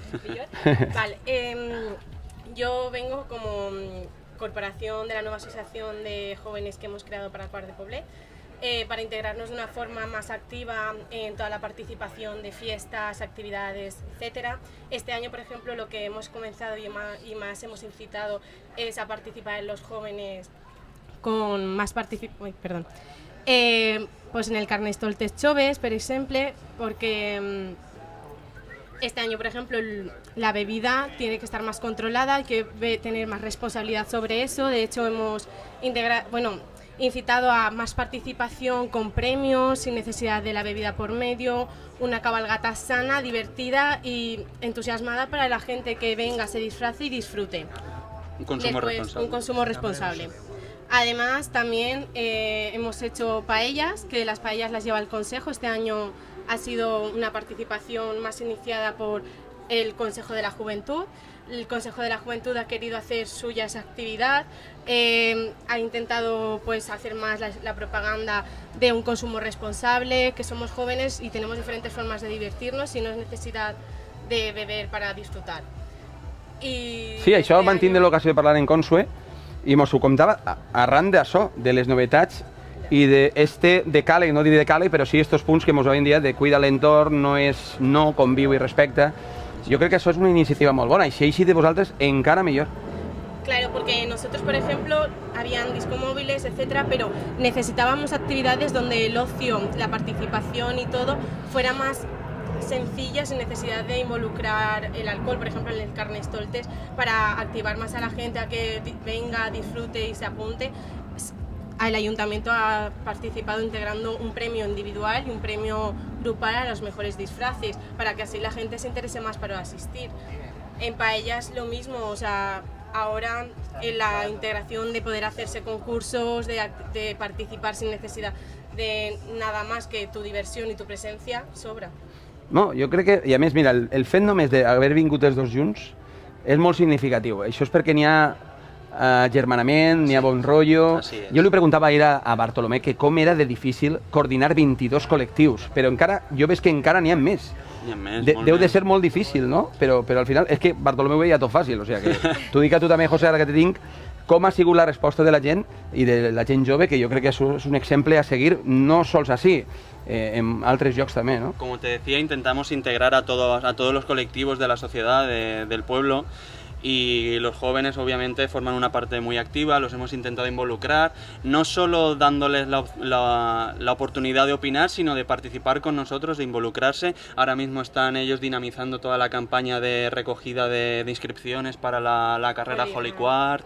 Vale, yo vengo como corporación de la nueva asociación de jóvenes que hemos creado para Quart de Poblet, para integrarnos de una forma más activa en toda la participación de fiestas, actividades, etcétera. Este año, por ejemplo, lo que hemos comenzado y más hemos incitado es a participar en los jóvenes con más participación, pues en el Carnestoltes Choves, por ejemplo, porque este año, por ejemplo, la bebida tiene que estar más controlada, hay que tener más responsabilidad sobre eso. De hecho, hemos incitado a más participación con premios, sin necesidad de la bebida por medio, una cabalgata sana, divertida y entusiasmada para la gente que venga, se disfrace y disfrute. Un consumo responsable. Un consumo responsable. Además, también hemos hecho paellas, que las paellas las lleva el Consejo. Este año ha sido una participación más iniciada por el Consejo de la Juventud. El Consejo de la Juventud ha querido hacer suya esa actividad, ha intentado pues hacer más la propaganda de un consumo responsable, que somos jóvenes y tenemos diferentes formas de divertirnos y no es necesidad de beber para disfrutar. Sí, això vam tindre l'ocasió de parlar en Consue i mos ho comptava arran d'això, de les novetats i d'este decàleg, no diré decàleg, però sí estos punts que mos havien dit de cuida l'entorn, no conviu i respecta. Yo creo que eso es una iniciativa muy buena y si hay de vosotros, encara mejor. Claro, porque nosotros, por ejemplo, habían discomóviles, etcétera, pero necesitábamos actividades donde el ocio, la participación y todo fuera más sencilla, sin necesidad de involucrar el alcohol, por ejemplo, en el Carnestoltes, para activar más a la gente a que venga, disfrute y se apunte. El Ayuntamiento ha participado integrando un premio individual y un premio grupal a los mejores disfraces, para que así la gente se interese más para asistir. En paellas lo mismo, o sea, ahora en la integración de poder hacerse concursos, de participar sin necesidad de nada más que tu diversión y tu presencia, sobra. No, jo crec que, i a més, mira, el fet només d'haver vingut els dos junts és molt significatiu. Això és perquè n'hi ha germanament, n'hi ha bon rotllo. Jo li preguntava ahir a Bartolomé que com era de difícil coordinar 22 col·lectius, però encara, jo veig que encara n'hi ha més. Deu de ser molt difícil, no? Però al final, és que Bartolomé ho veia tot fàcil, o sigui que t'ho dic a tu també, José, ara que te tinc, com ha sigut la resposta de la gent i de la gent jove, que jo crec que és un exemple a seguir, no sols així, en altres llocs també, ¿no? Como te decía, intentamos integrar a todos los colectivos de la sociedad, del pueblo, y los jóvenes obviamente forman una parte muy activa, los hemos intentado involucrar, no solo dándoles la oportunidad de opinar, sino de participar con nosotros, de involucrarse. Ahora mismo están ellos dinamizando toda la campaña de recogida de inscripciones para la carrera Holy Quart.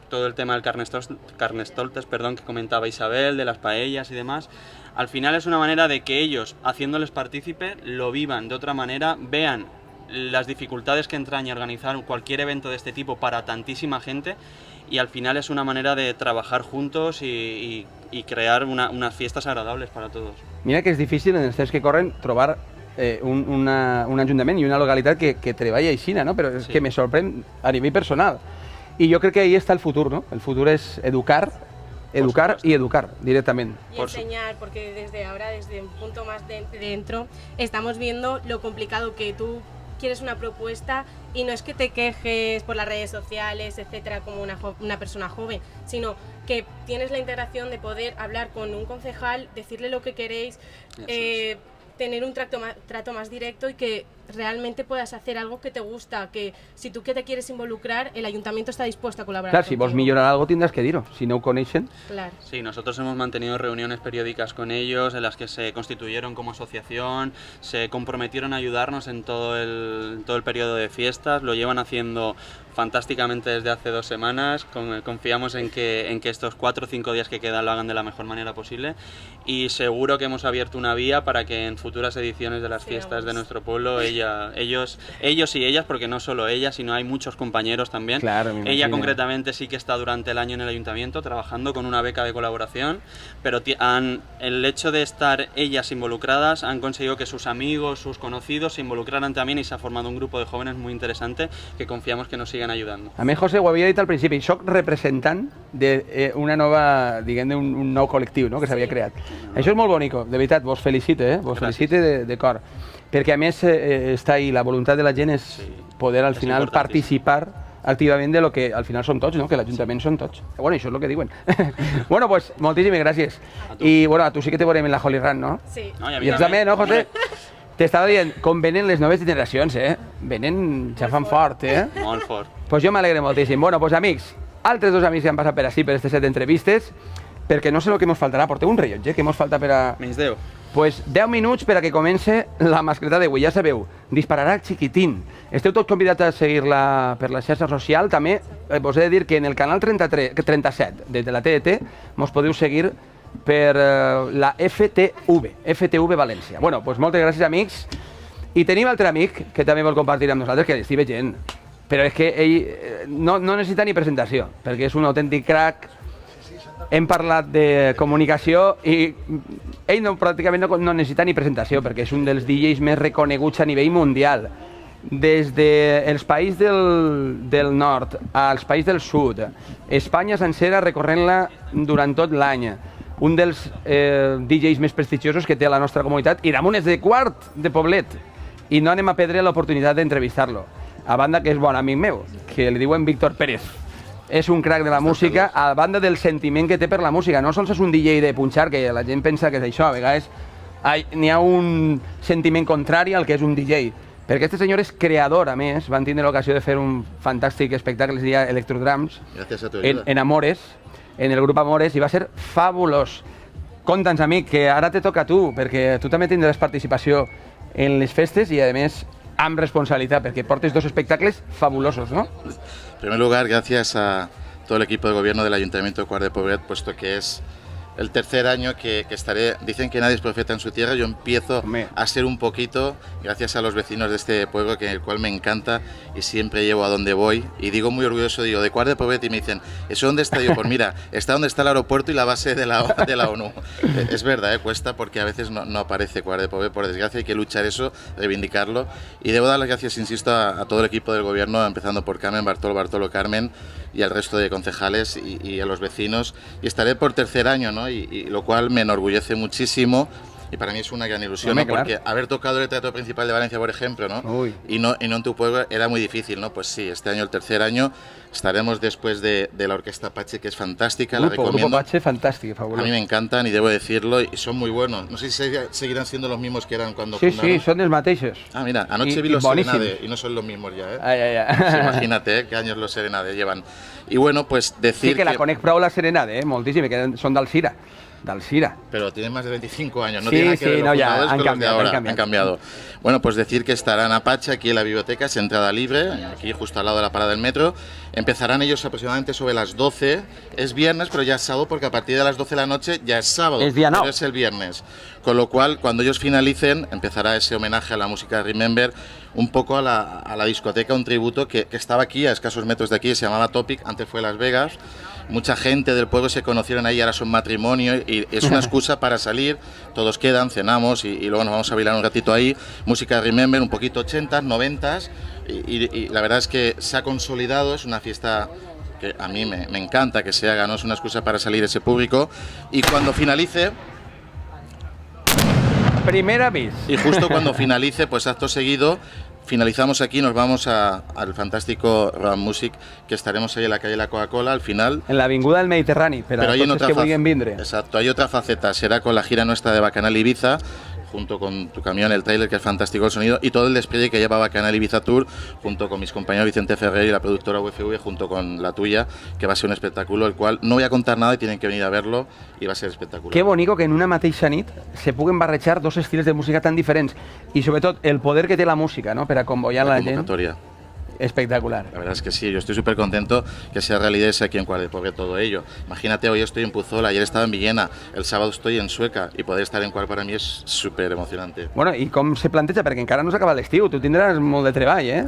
todo el tema del Carnestoltes, perdón, que comentaba Isabel, de las paellas y demás. Al final es una manera de que ellos, haciéndoles partícipe, lo vivan de otra manera, vean las dificultades que entraña organizar cualquier evento de este tipo para tantísima gente, y al final es una manera de trabajar juntos y crear unas fiestas agradables para todos. Mira que és difícil en els temps que corren trobar un ajuntament i una localitat que treballa així, no? Però és que me sorprèn a nivell personal. I jo crec que ahí està el futur, ¿no? El futur és educar y educar directamente. Y enseñar, porque desde ahora, desde un punto más dentro, estamos viendo lo complicado que tú quieres una propuesta y no es que te quejes por las redes sociales, etcétera, como una persona joven, sino que tienes la integración de poder hablar con un concejal, decirle lo que queréis, tener un trato más directo y que realmente puedas hacer algo que te gusta, que si tú que te quieres involucrar, el ayuntamiento está dispuesto a colaborar. Claro, si vos millorar algo tendrás que dir-ho, si no ho coneixen. Claro. Sí, nosotros hemos mantenido reuniones periódicas con ellos en las que se constituyeron como asociación, se comprometieron a ayudarnos en todo el periodo de fiestas, lo llevan haciendo fantásticamente desde hace 2 semanas, confiamos en que estos 4 o 5 días que quedan lo hagan de la mejor manera posible, y seguro que hemos abierto una vía para que en futuras ediciones de las fiestas de nuestro pueblo ellos y ellas, porque no solo ella, sino hay muchos compañeros también. Claro, ella concretamente sí que está durante el año en el ayuntamiento trabajando con una beca de colaboración, pero el hecho de estar ellas involucradas han conseguido que sus amigos, sus conocidos se involucraran también, y se ha formado un grupo de jóvenes muy interesante que confiamos que nos sigan ayudando. A mi, José, ho havia dit al principi, soc representant d'una nova, diguem, d'un nou col·lectiu, no?, que s'havia creat. Això és molt bonic, de veritat, vos felicite, vos felicite de cor. Perquè a més està ahí, la voluntat de la gent és poder al final participar activament de lo que al final som tots, no?, que l'Ajuntament són tots. Bueno, això és el que diuen. Bueno, pues moltíssimes gràcies. I bueno, a tu sí que te veurem en la Holy Run, no? Sí. I ells també, no, José? T'estava dient, com venen les noves generacions, Venen, ja fan fort, Molt fort. Pues jo m'alegre moltíssim. Bueno, pues amics, altres 2 amics que han passat per així, per aquestes 7 entrevistes, perquè no sé el que ens faltarà. Porteu un rellotge, que ens falta per a... Menys 10. Pues 10 minuts per a que comence la mascleta d'avui. Ja sabeu, dispararà xiquitín. Esteu tots convidats a seguir-la per la xarxa social. També vos he de dir que en el canal 37 de la TDT mos podeu seguir per la FTV València. Bueno, doncs moltes gràcies, amics. I tenim altre amic que també vol compartir amb nosaltres, que estic veient. Però és que ell no necessita ni presentació, perquè és un autèntic crack. Hem parlat de comunicació i ell pràcticament no necessita ni presentació, perquè és un dels DJs més reconeguts a nivell mundial. Des dels països del nord als països del sud, Espanya sencera recorrent-la durant tot l'any. Un dels DJs més prestigiosos que té la nostra comunitat, i Ramon és de Quart de Poblet, i no anem a perdre l'oportunitat d'entrevistar-lo. A banda que és bon amic meu, que li diuen Víctor Pérez. És un crack de la música, a banda del sentiment que té per la música. No sols és un DJ de punxar, que la gent pensa que és això, a vegades n'hi ha un sentiment contrari al que és un DJ. Perquè este senyor és creador, a més, van tindre l'ocasió de fer un fantàstic espectacle que es deia Electrodrams en Amores, en el grup Amores, i va ser fabulós. Conta'ns, amic, que ara te toca a tu, perquè tu també tindràs participació en les festes i, a més, amb responsabilitat, perquè portes 2 espectacles fabulosos, ¿no? En primer lugar, gracias a todo el equipo de gobierno del Ayuntamiento de Quart de Poblet, puesto que es el 3er año que estaré. Dicen que nadie es profeta en su tierra, yo empiezo a ser un poquito, gracias a los vecinos de este pueblo, el cual me encanta y siempre llevo a donde voy. Y digo muy orgulloso, digo, de Quart de Poblet, y me dicen, ¿eso dónde está? Yo, pues mira, está donde está el aeropuerto y la base de la ONU. Es verdad, cuesta, porque a veces no aparece Quart de Poblet, por desgracia, hay que luchar eso, reivindicarlo. Y debo dar las gracias, insisto, a todo el equipo del gobierno, empezando por Carmen, Bartolo, Carmen, y al resto de concejales y a los vecinos. Y estaré por 3er año, ¿no? Y lo cual me enorgullece muchísimo, y para mí es una gran ilusión, ¿no? Porque haber tocado el Teatro Principal de Valencia, por ejemplo, ¿no? Y no en tu pueblo, era muy difícil, ¿no? Pues sí, este año, el 3er año, estaremos después de la Orquesta Pache, que es fantástica, la recomiendo. Grupo Pache, fantástica, fabuloso. A mí me encantan y debo decirlo, y son muy buenos. No sé si seguirán siendo los mismos que eran cuando fundaron. Sí, son els mateixos. Ah, mira, anoche vi los Serenade y no son los mismos ya, Pues imagínate, qué años los Serenade llevan. Y bueno, pues decir sí, que la conec prou la Serenade, moltíssim, que són del Cira. d'Alzira. Pero tienen más de 25 años, no Sí, tiene nada que ver sí, los no, ya, fundadores han con los de cambiado, ahora, han han cambiado. Bueno, pues decir que estarán Apache aquí en la biblioteca, es entrada libre, aquí justo al lado de la parada del metro. Empezarán ellos aproximadamente sobre las 12, es viernes, pero ya es sábado, porque a partir de las 12 de la noche ya es sábado, Es día no. pero es el viernes. Con lo cual, cuando ellos finalicen, empezará ese homenaje a la música de Remember, un poco a la discoteca, un tributo que estaba aquí, a escasos metros de aquí, se llamaba Topic, antes fue Las Vegas. Mucha gente del pueblo se conocieron ahí, ahora son matrimonio y es una excusa para salir, todos quedan, cenamos y luego nos vamos a bailar un ratito ahí. Música de Remember, un poquito 80s, 90s y la verdad es que se ha consolidado, es una fiesta que a mí me encanta que se haga, no es una excusa para salir ese público y cuando finalice... Primera vez. Y justo cuando finalice, pues acto seguido, finalizamos aquí, nos vamos al fantástico Rock Music, que estaremos ahí en la calle La Coca-Cola al final. En la Avinguda del Mediterrani, pero hay en otra que vulguin vindre. Exacto, hay otra faceta, será con la gira nuestra de Bacanal Ibiza, junto con tu camión, el trailer, que es fantástico el sonido, y todo el despliegue que lleva Bacanal Ibiza Tour, junto con mis compañeros Vicente Ferrer y la productora UFV, junto con la tuya, que va a ser un espectáculo, el cual no voy a contar nada y tienen que venir a verlo, y va a ser espectacular. Que bonico que en una mateixa nit se puguen barrejar dos estilos de música tan diferents i sobretot el poder que té la música, no?, per a convocar la gent. Espectacular. La verdad es que sí, yo estoy súper contento que sea realidad ese aquí en Cuart de Poblet todo ello. Imagínate, hoy estoy en Puzol, ayer estaba en Villena, el sábado estoy en Sueca y poder estar en Cuart para mí es súper emocionante. Bueno, i com se planteja? Perquè encara no s'acaba l'estiu, tu tindràs molt de treball, eh?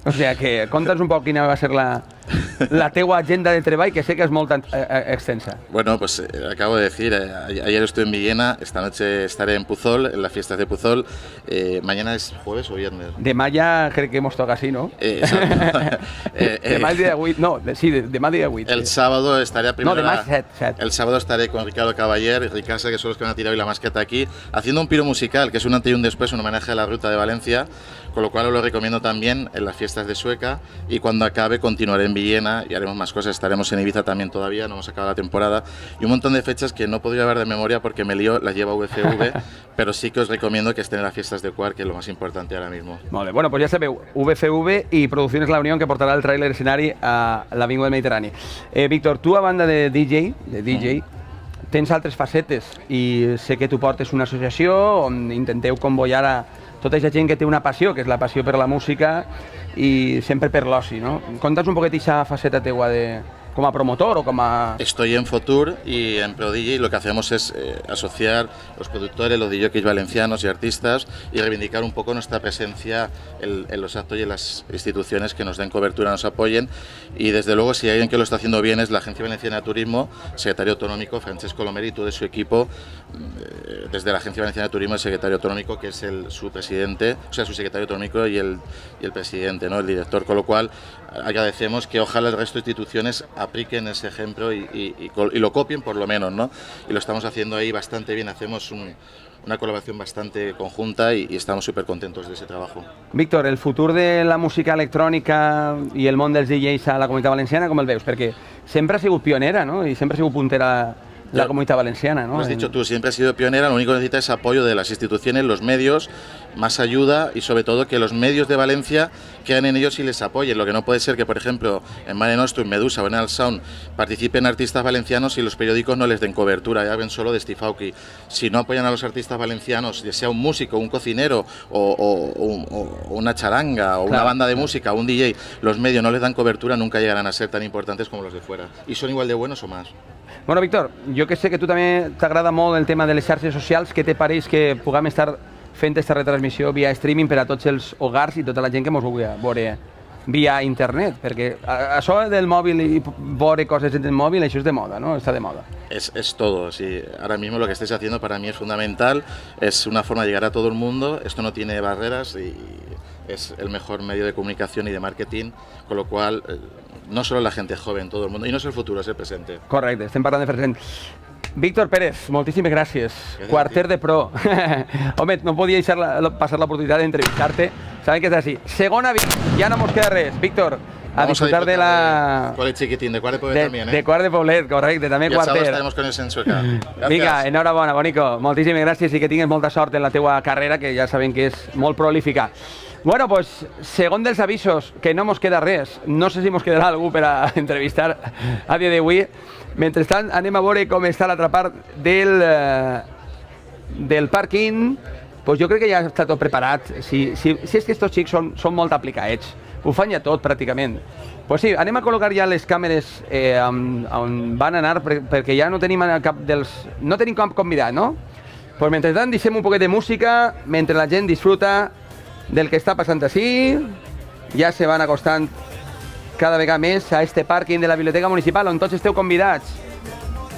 O sea que conta'ns un poc quina va ser la teua agenda de treball, que sé que es molt extensa. Bueno, pues acabo de decir, ayer estuve en Villena, esta noche estaré en Puzol, en las fiestas de Puzol, mañana es jueves o viernes. Demà ja crec que mos toca así, ¿no? Demà el dia 8, no, sí, demà el dia 8. El sábado estaré a primera... No, demà 7. El sábado estaré con Ricardo Caballer y Ricasa, que son los que me han tirado hoy la masqueta aquí, haciendo un piro musical, que es un antes y un después, un homenaje a la ruta de Valencia, con lo cual os lo recomiendo también en las fiestas de Sueca, y cuando acabe continuaré en Villena y haremos más cosas, estaremos en Ibiza también todavía, no hemos acabado la temporada, y un montón de fechas que no podría hablar de memoria porque me lío, las lleva VCV, pero sí que os recomiendo que estén en las fiestas de Cuart, que es lo más importante ahora mismo. Molt bé, bueno, pues ja sabeu, VCV i Producciones La Unión, que portarà el tràiler escenari a l'Avinguda del Mediterrani. Víctor, tu a banda de DJ, tens altres facetes i sé que tu portes una associació on intenteu convocar a tota aquesta gent que té una passió, que és la passió per la música i sempre per l'oci, no? Conta'ns un poquet aquesta faceta teua como a promotor o como a... Estoy en Fotur y en ProDJ, lo que hacemos es asociar los productores, los DJs valencianos y artistas y reivindicar un poco nuestra presencia en los actos y en las instituciones que nos den cobertura, nos apoyen, y desde luego si hay alguien que lo está haciendo bien es la Agencia Valenciana de Turismo, secretario autonómico Francesco Lomeri y todo su equipo, desde la Agencia Valenciana de Turismo, el secretario autonómico, que es su presidente, o sea, su secretario autonómico y el presidente, ¿no?, el director, con lo cual agradecemos que ojalá el resto de instituciones apliquen ese ejemplo y lo copien por lo menos, ¿no? Y lo estamos haciendo ahí bastante bien, hacemos una colaboración bastante conjunta y estamos súper contentos de ese trabajo. Víctor, el futur de la música electrònica i el món dels DJs a la Comunitat Valenciana, com el veus? Perquè sempre ha sigut pionera, no?, i sempre ha sigut puntera la Comunitat Valenciana, ¿no? Lo has dicho tú, siempre ha sido pionera, lo único que necesita es apoyo de las instituciones, los medios, más ayuda y sobre todo que los medios de Valencia queden en ellos y les apoyen. Lo que no puede ser que, por ejemplo, en Mare Nostrum, Medusa o en el Sound participen artistas valencianos y los periódicos no les den cobertura, ya ven solo de Steve Aoki. Si no apoyan a los artistas valencianos, ya sea un músico, un cocinero o una charanga o una banda de música o un DJ, los medios no les dan cobertura, nunca llegarán a ser tan importantes como los de fuera. Y son igual de buenos o más. Bueno, Víctor, jo que sé que tu també t'agrada molt el tema de les xarxes socials, què te pareix que puguem estar fent aquesta retransmissió via streaming per a tots els hogars i tota la gent que ens vulgui veure via internet? Perquè això del mòbil i veure coses en el mòbil, això és de moda, ¿no? Està de moda. Es todo, sí. Ahora mismo lo que estáis haciendo para mí es fundamental, es una forma de llegar a todo el mundo, esto no tiene barreras y es el mejor medio de comunicación y de marketing, con lo cual no solo la gente joven, todo el mundo, y no es el futuro, es el presente. Correcte, estem parlant de present. Víctor Pérez, moltíssimes gràcies. Quarter de pro. Home, no podia passar l'oportunitat d'entrevistar-te. Saben que és així. Segona via, ja no mos queda res. Víctor, a disfrutar de la... ¿Cuál es chiquitín? De Cuart de Poblet también, ¿eh? De Cuart de Poblet, correcte, també Quarter. Quarter. I el sábado estaremos con ellos en Sueca. Gracias. Vinga, enhorabona, bonico. Moltíssimes gràcies i que tingues molta sort en la teua carrera, que ja sabem que és molt prolífica. Bueno, pues, segon dels avisos, que no mos queda res, no sé si mos quedarà algú per a entrevistar a dia d'avui. Mentrestant, anem a veure com està l'altra part del pàrquing. Pues jo crec que ja està tot preparat. Si és que aquests xics són molt aplicats, ho fan ja tot pràcticament. Pues sí, anem a col·locar ja les càmeres on van anar, perquè ja no tenim cap convidat, no? Pues mentrestant deixem un poquet de música, mentre la gent disfruta del que està passant així. Ja se van acostant cada vegada més a este pàrquing de la Biblioteca Municipal, on tots esteu convidats.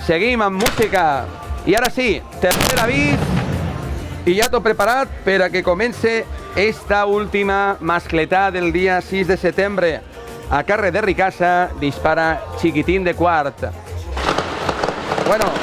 Seguim amb música. I ara sí, tercer avís, i ja tot preparat per a que comence esta última mascletà del dia 6 de setembre. A carrer de Ricassa dispara Chiquitín de Quart. Bueno,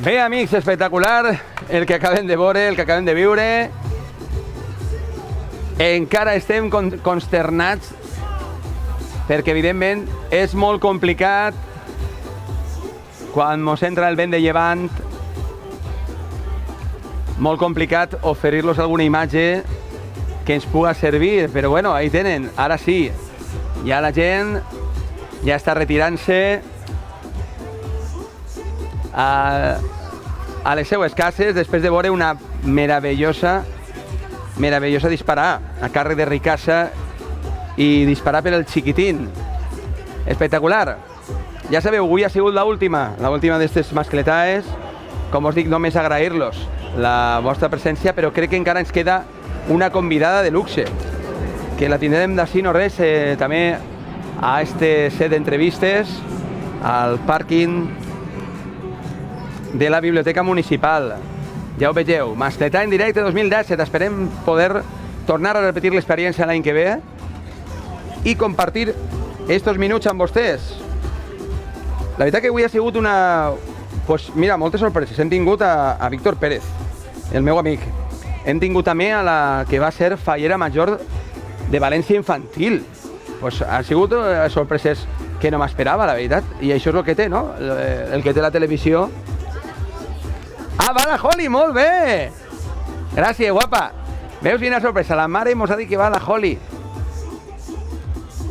Bé, amics, espectacular el que acabem de veure, el que acabem de viure. Encara estem consternats perquè, evidentment, és molt complicat quan mos entra el vent de llevant, molt complicat oferir-los alguna imatge que ens puga servir, però bueno, ahí tenen, ara sí, ja la gent ja està retirant-se a les seues cases després de veure una meravellosa disparar a càrrec de Ricassa i disparar per el xiquitín. Espectacular. Ja sabeu, avui ha sigut l'última d'aquestes mascletaes. Com us dic, només agrair-los la vostra presència, però crec que encara ens queda una convidada de luxe, que la tindrem d'ací no res, també a este set d'entrevistes al pàrquing de la Biblioteca Municipal. Ja ho vegeu, mascletà en directe 2017. Esperem poder tornar a repetir l'experiència l'any que ve i compartir estos minuts amb vostès. La veritat que avui ha sigut una... Pues mira, moltes sorpreses. Hem tingut a Víctor Pérez, el meu amic. Hem tingut també a la que va ser fallera major de València Infantil. Pues han sigut sorpreses que no m'esperava, la veritat. I això és el que té, no? El que té la televisió. Ah, va la Holly, molt bé! Gràcies, guapa. Veus quina sorpresa? La mare mos ha dit que va la Holly.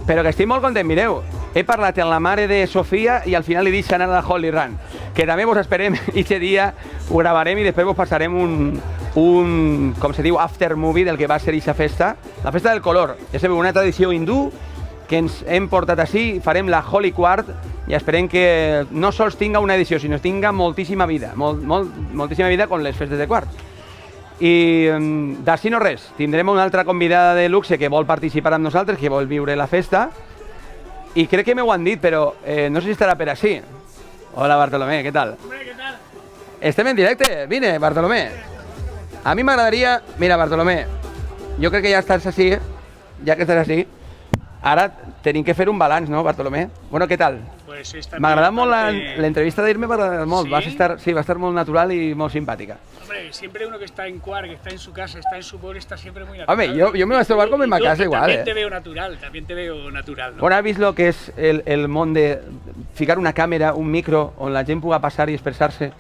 Però que estic molt content, mireu. He parlat amb la mare de Sofia i al final li dic anar a la Holly Run. Que també vos esperem aquest dia, ho gravarem i després vos passarem un com se diu, after movie del que va ser aquesta festa. La festa del color. Ja sabeu, una tradició hindú que ens hem portat així, farem la Holly Quart i esperem que no sols tinga una edició, sinó que tinga moltíssima vida, moltíssima vida com les festes de Quart. I d'ací no res, tindrem una altra convidada de luxe que vol participar amb nosaltres, que vol viure la festa, i crec que m'ho han dit, però no sé si estarà per així. Hola, Bartolomé, què tal? Hombre, què tal? Estem en directe, vine, Bartolomé. A mi m'agradaria... Mira, Bartolomé, jo crec que ja estàs així, ja que estàs així. Ara tenim que fer un balanç, no, Bartolomé? Bueno, què tal? Pues m'ha agradat molt l'entrevista d'Irme, m'ha agradat molt. ¿Sí? Va estar molt natural i molt simpàtica. Hombre, siempre uno que está en Quart, que está en su casa, está en su pueblo, está siempre muy natural. Hombre, yo me voy a trobar como en mi casa igual. También te veo natural, ¿no? Bueno, has vist lo que és el món de ficar una càmera, un micro, on la gent puga passar i expressar-se?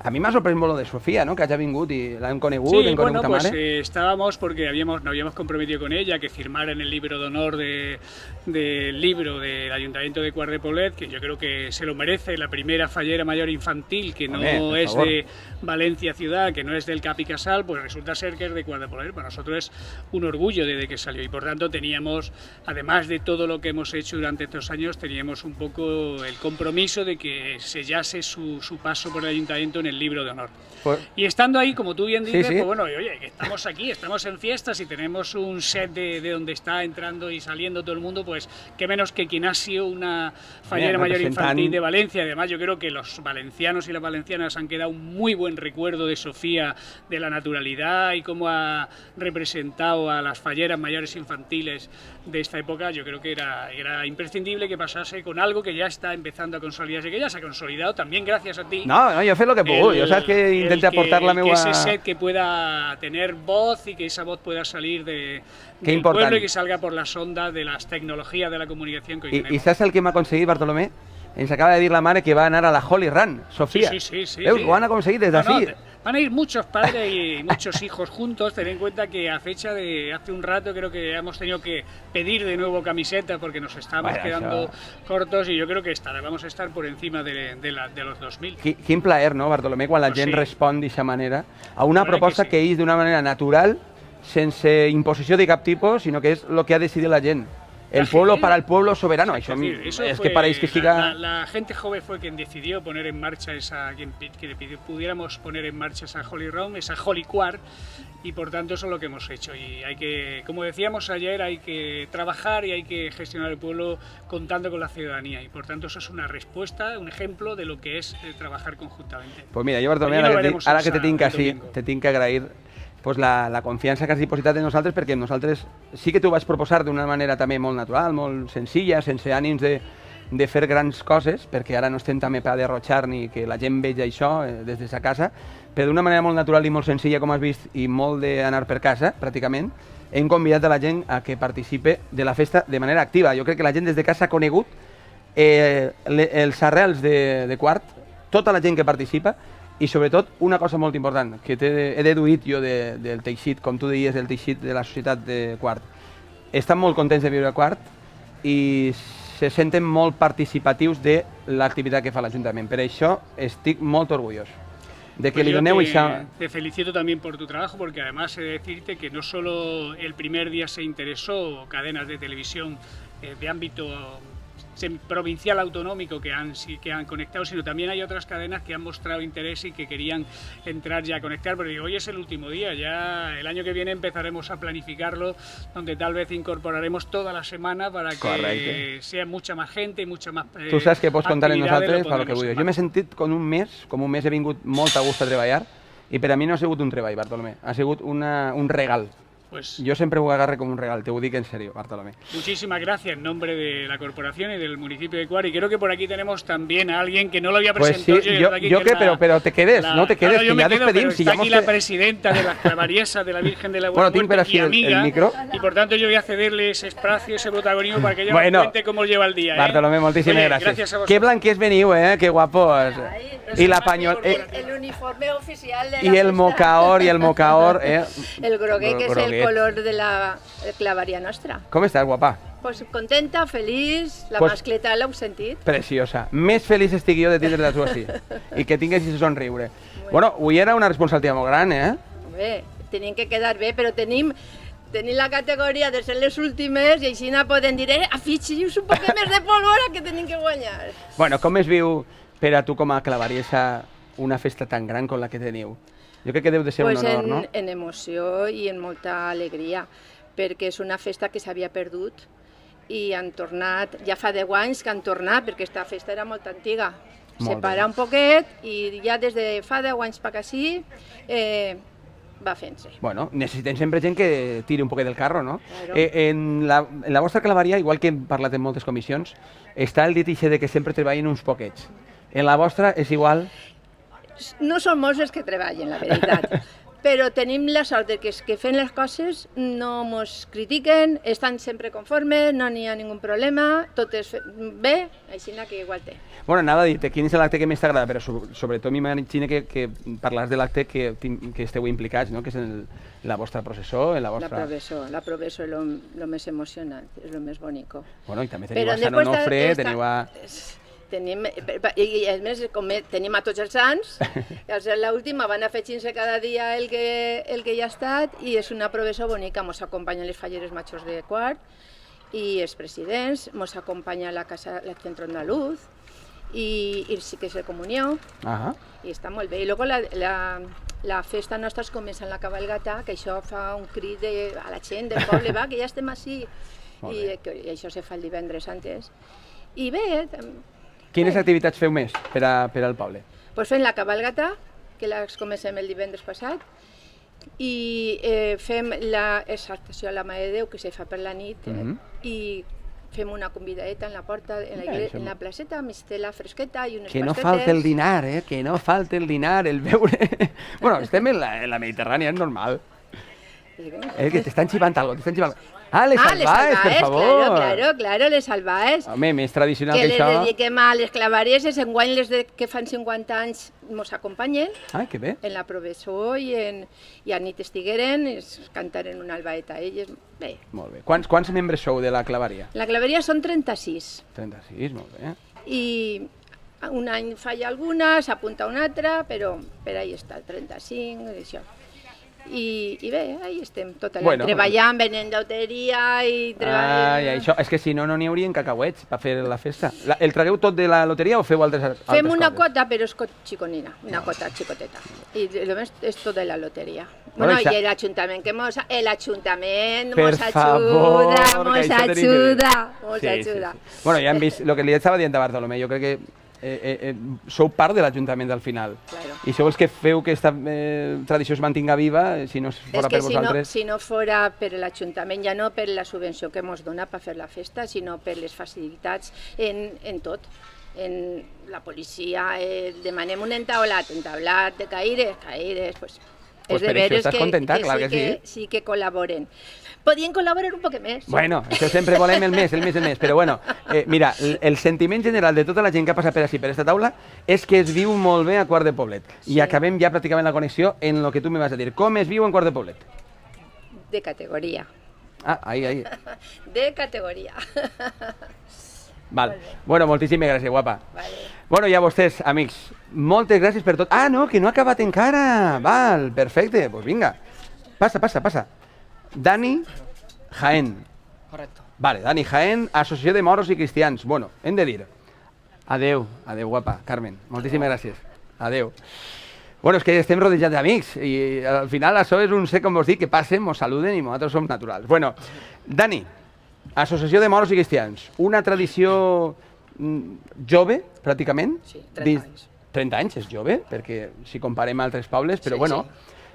A mí me ha sorprendido lo de Sofía, ¿no? Que haya vingut y la han conegut, sí, bueno, pues estábamos porque nos habíamos comprometido con ella que firmara en el libro de honor del libro del Ayuntamiento de Quart de Poblet, que yo creo que se lo merece, la primera fallera mayor infantil, que no es de Valencia ciudad, que no es del Cap y Casal, pues resulta ser que es de Quart de Poblet. Para nosotros es un orgullo desde que salió y por tanto teníamos, además de todo lo que hemos hecho durante estos años, teníamos un poco el compromiso de que sellase su paso por el Ayuntamiento en el libro de honor. Y estando ahí, como tú bien dices, sí. Pues bueno, oye, que estamos aquí, estamos en fiestas y tenemos un set de donde está entrando y saliendo todo el mundo, pues qué menos que quien ha sido una fallera mayor infantil de Valencia. Además, yo creo que los valencianos y las valencianas han quedado un muy buen recuerdo de Sofía, de la naturalidad y cómo ha representado a las falleras mayores infantiles de esta época. Yo creo que era imprescindible que pasase con algo que ya está empezando a consolidarse, que ya se ha consolidado también gracias a ti. No, yo sé lo que puedo. Yo sabes que intente aportar la meva... Que ese set que pueda tener voz y que esa voz pueda salir del important. pueblo y que salga por las ondas de las tecnologías de la comunicación que hoy tenemos. I saps el que m'ha aconseguit, Bartolomé? Ens acaba de dir la mare que va anar a la Holly Run, Sofía. Sí. Veus, ho han aconseguit des d'ací. Van a ir muchos padres y muchos hijos juntos. Ten en cuenta que a fecha de hace un rato creo que hemos tenido que pedir de nuevo camiseta porque nos estamos quedando cortos y yo creo que vamos a estar por encima de los 2.000. Quin plaer, no, Bartolomé, quan la gent respon d'aquesta manera a una proposta que és d'una manera natural, sense imposició de cap tipus, sinó que és el que ha decidit la gent. El pueblo para el pueblo soberano. Eso es que paráis que siga... La gente joven fue quien decidió poner en marcha que pudiéramos poner en marcha esa Holly Run, esa Holly Quart, y por tanto eso es lo que hemos hecho. Y hay que, como decíamos ayer, hay que trabajar y hay que gestionar el pueblo contando con la ciudadanía. Y por tanto eso es una respuesta, un ejemplo de lo que es trabajar conjuntamente. Pues mira, jo, Bartolomé, ara que te tinc així, te tinc que agrair pues la confiança que has dipositat en nosaltres, perquè nosaltres sí que t'ho vaig proposar d'una manera també molt natural, molt senzilla, sense ànims de fer grans coses, perquè ara no estem també per derrotxar ni que la gent vegi això des de sa casa, però d'una manera molt natural i molt senzilla, com has vist, i molt d'anar per casa, pràcticament, hem convidat a la gent a que participe de la festa de manera activa. Jo crec que la gent des de casa ha conegut els arrels de Quart, tota la gent que participa, i sobretot una cosa molt important, que he deduït jo del teixit, com tu deies, del teixit de la societat de Quart. Estan molt contents de viure a Quart i se senten molt participatius de l'activitat que fa l'Ajuntament. Per això estic molt orgullós de que Pues li yo doneu te, això. te felicito también por tu trabajo, porque además he de decirte que no solo el primer día se interesó cadenas de televisión de ámbito provincial autonómico que han conectado, sino también hay otras cadenas que han mostrado interés y que querían entrar ya a conectar, pero hoy es el último día, ya el año que viene empezaremos a planificarlo, donde tal vez incorporaremos toda la semana para que sea mucha más gente y mucha más Tu saps que pots comptar en nosaltres per lo que podremos vulguis. Jo m'he sentit com un mes he vingut molt a gust a treballar i per a mi no ha sigut un treball, Bartolomé, ha sigut un regal. Pues Jo sempre ho agarre com un regal, te ho dic en serio, Bartolomé. muchísimas gracias en nombre de la corporación y del municipio de Quart, y creo que por aquí tenemos también a alguien que no lo había Pues presentado. sí, yo que, pero te quedes, no te quedes, que ya despedimos. Está aquí la presidenta de las clavariesas de la Virgen de la Buena Bueno, tinc per Muerte així y amiga, el micro. y por tanto yo voy a cederle ese espacio, ese protagonismo para que ella Bueno, nos cuente cómo lleva el día. Bartolomé, moltíssimes Oye, gràcies. gracias a vosotros. Que blanquers veniu, que guapos. I la pañol... El uniforme oficial de la I el fiesta. mocaor, El groguet, que es el Groguet. color de la clavaria nostra. Com estàs, guapa? Pues contenta, feliç, la Pues- mascleta l'heu sentit? Preciosa. Més feliç estic jo de tindre-la tu així. I que tinguis ese somriure. Bueno, avui era una responsabilitat molt gran, Bé, tenim que quedar bé, però tenim la categoria de ser les últimes i així podem dir, afegiu-vos un poc més de pólvora que tenim que guanyar. Bueno, com es viu per a tu com a clavariesa una festa tan gran com la que teniu? Jo crec que deu de ser Pues un honor, no? en emoció i en molta alegria, perquè és una festa que s'havia perdut i han tornat, ja fa 10 anys que han tornat, perquè aquesta festa era molt antiga. Molt Se para bé. un poquet i ja des de fa 10 anys per així va fent-se. Bueno, necessitem sempre gent que tiri un poquet del carro, no? Claro. En la vostra clavaria, igual que hem parlat en moltes comissions, està el dit ixe de que sempre treballen uns poquets. En la vostra és igual? No són molts els que treballen, la veritat, però tenim la sort de que els que fem les coses no ens critiquen, estan sempre conformes, no n'hi ha ningun problema, tot és bé, així que igual té. Bueno, anava a dir-te, quin és l'acte que més t'agrada, però sobretot m'imagino que parlaràs de l'acte que esteu implicats, no? Que és la vostra processó, en la vostra... La proveso és el més emocionant, és el més bonico. Bueno, i també teniu a Sant Onofre, teniu a... I a més, com tenim a tots els sants, l'última van afegint-se cada dia el que ja ha estat i és una proveso bonica, ens acompanyen les falleres majors de Quart i els presidents, ens acompanya la Centro Andaluz i sí que és la comunió i està molt bé. I després la festa nostra es comença en la cabalgata, que això fa un crit a la gent del poble, va, que ja estem així, i això se fa el divendres antes. I bé, Quines activitats feu més per al poble? pues fem la cabalgata, que les comencem el divendres passat, i fem l'exaltació a la Mare de Déu, que se fa per la nit, i fem una convidadeta en la porta, en la placeta, amb estela fresqueta i unes Que no pastetes. falta el dinar, que no falta el dinar, el beure... Bueno, estem en la Mediterrània, és normal. Que t'estan xivant algo, t'estan xivant... Ah, les salvaes, per favor! Claro, les salvaes. Home, més tradicional que Que això... les dediquem a les clavarieses, enguany les que fan 50 anys ens acompanyen. Ah, que bé. En la Provessó i a nit estigueren, cantaren una albaeta elles. Bé. Molt bé. Quants membres sou de la clavaria? La claveria són 36. 36, molt bé. I un any falla alguna, s'apunta una altra, però per ahí està, 35, i això. I bé, ahí estem, tot l'any treballant, venent loteria i treballant... Ai, això, és que si no, no n'hi haurien cacauets per fer la festa. El tragueu tot de la loteria o feu altres coses? Fem una quota, però és xiconina, una quota xicoteta. I el rest és tot de la loteria. Bueno, i l'Ajuntament, que l'Ajuntament mos ajuda. Bueno, ja hem vist el que li estava dient a Bartolomé. Jo crec que sou part de l'Ajuntament al final. Claro. I sou els que feu que aquesta tradició es mantinga viva, si no fora per vosaltres... Si no fora per l'Ajuntament, ja no per la subvenció que ens dona per fer la festa, sinó per les facilitats en tot. En la policia demanem un entablat de caires, pues Pues per això estàs contenta, clar que sí. Sí que col·laboren. Podien col·laborar un poc més. Bueno, això sempre volem el més, però bueno, mira, el sentiment general de tota la gent que ha passat per així, per aquesta taula, és que es viu molt bé a Quart de Poblet. I acabem ja pràcticament la connexió en el que tu me vas a dir. Com es viu en Quart de Poblet? De categoria. Ah, ahí. De categoria. Val. Bueno, moltíssimes gràcies, guapa. Vale. Bueno, i a vostès, amics, moltes gràcies per tot. Ah, no, que no ha acabat encara. Val, perfecte. Pues vinga. Passa. Dani Jaén. Correcto. Vale, Dani Jaén, Associació de Moros i Cristians. Bueno, hem de dir. Adeu, guapa. Carmen, moltíssimes gràcies. Adeu. Bueno, és que estem rodejats d'amics i al final això és un sé com vos dic, que passen, mos saluden i nosaltres som naturals. Bueno, Dani, Associació de Moros i Cristians, una tradició jove, pràcticament. Sí, 30 anys. 30 anys, és jove, perquè si comparem altres pobles, però bueno,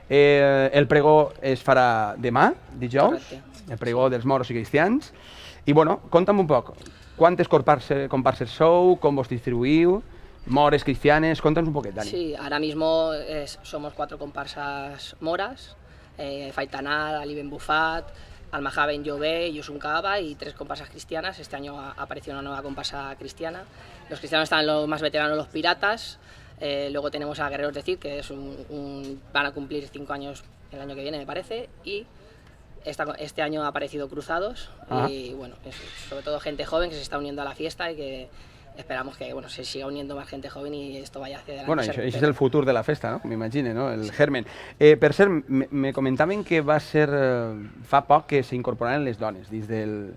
el pregó es farà demà, dijous, el pregó dels moros i cristians, i bueno, conta'm un poc, quantes comparses sou, com vos distribuïu, mores, cristianes, conta'ns un poquet, Dani. Sí, ahora mismo somos 4 comparsas moras, Faitaná, Ali Ben Bufat, Almajá Ben Llobé, Yosun Cava y 3 comparsas cristianas. Este año ha aparecido una nueva comparsa cristiana. Los cristianos están los más veteranos, los piratas. Luego tenemos a Guerreros de Cid, que es van a cumplir 5 años el año que viene, me parece. Y este año ha aparecido Cruzados. Y bueno, sobre todo gente joven que se está uniendo a la fiesta y que esperamos que se siga uniendo más gente joven y esto vaya hacia adelante. Bueno, això és el futur de la festa, no? M'imagine, no? El germen. Per cert, me comentaven que va ser fa poc que s'incorporaren les dones dins de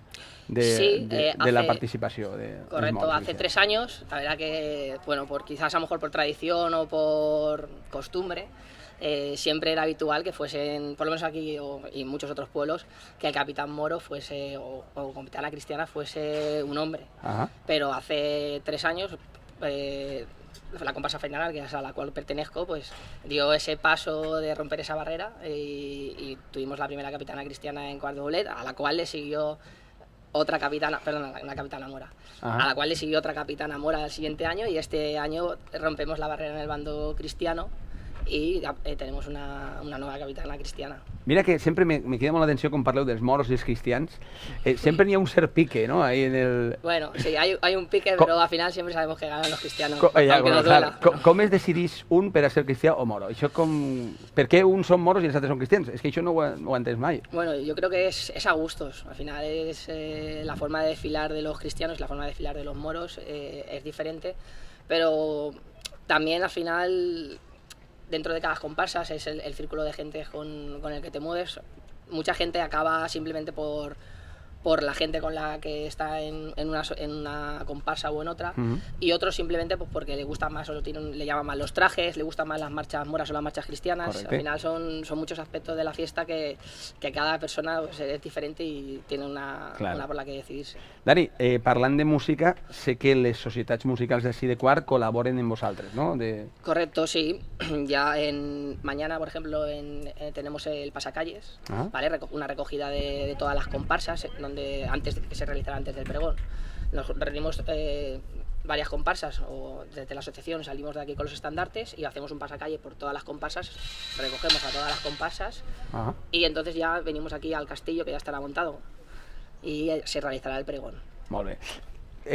la participació de correcto, hace 3 años, la verdad que, bueno, quizás a lo mejor por tradición o por costumbre, siempre era habitual que fuesen, por lo menos aquí y en muchos otros pueblos, que el capitán moro fuese, o capitana cristiana fuese un hombre. Ajá. Pero hace 3 años, la comparsa Faitaná, que es a la cual pertenezco, pues dio ese paso de romper esa barrera y tuvimos la primera capitana cristiana en Quart de Poblet, a la cual le siguió otra capitana, perdón, una capitana mora, a la cual le siguió otra capitana mora el siguiente año, y este año rompemos la barrera en el bando cristiano i tenemos una nueva capitana cristiana. Mira que sempre me queda molt l'atenció quan parleu dels moros i els cristians. Sempre n'hi ha un cert pique, ¿no? Ahí en el... Bueno, sí, hay un pique, pero al final siempre sabemos que ganan los cristianos, aunque nos duela. Com es decidís un per a ser cristià o moro? Això per què uns són moros i els altres són cristians? És que això no ho he entès mai. Bueno, yo creo que es a gustos. Al final es la forma de desfilar de los cristianos, la forma de desfilar de los moros es diferente, pero también al final... Dentro de cada comparsas es el círculo de gente con el que te mueves. Mucha gente acaba simplemente por la gente con la que está en una comparsa o en otra, y otros simplemente pues porque le gustan más o le llaman más los trajes, le gustan más las marchas moras o las marchas cristianas. Correcte. Al final son muchos aspectos de la fiesta que cada persona pues, es diferente y tiene una por la que decidirse. Dani, parlant de música, sé que les societats musicals d'ací de Quart col·laboren amb vosaltres, ¿no? Correcto, sí. Ya mañana, por ejemplo, tenemos el Pasacalles, ¿vale? Una recogida de todas las comparsas, que se realizará antes del pregón. Nos reunimos varias comparsas, o desde la asociación salimos de aquí con los estandartes y hacemos un pasacalle por todas las comparsas, recogemos a todas las comparsas y entonces ya venimos aquí al castillo, que ya estará montado, y se realizará el pregón. Molt bé.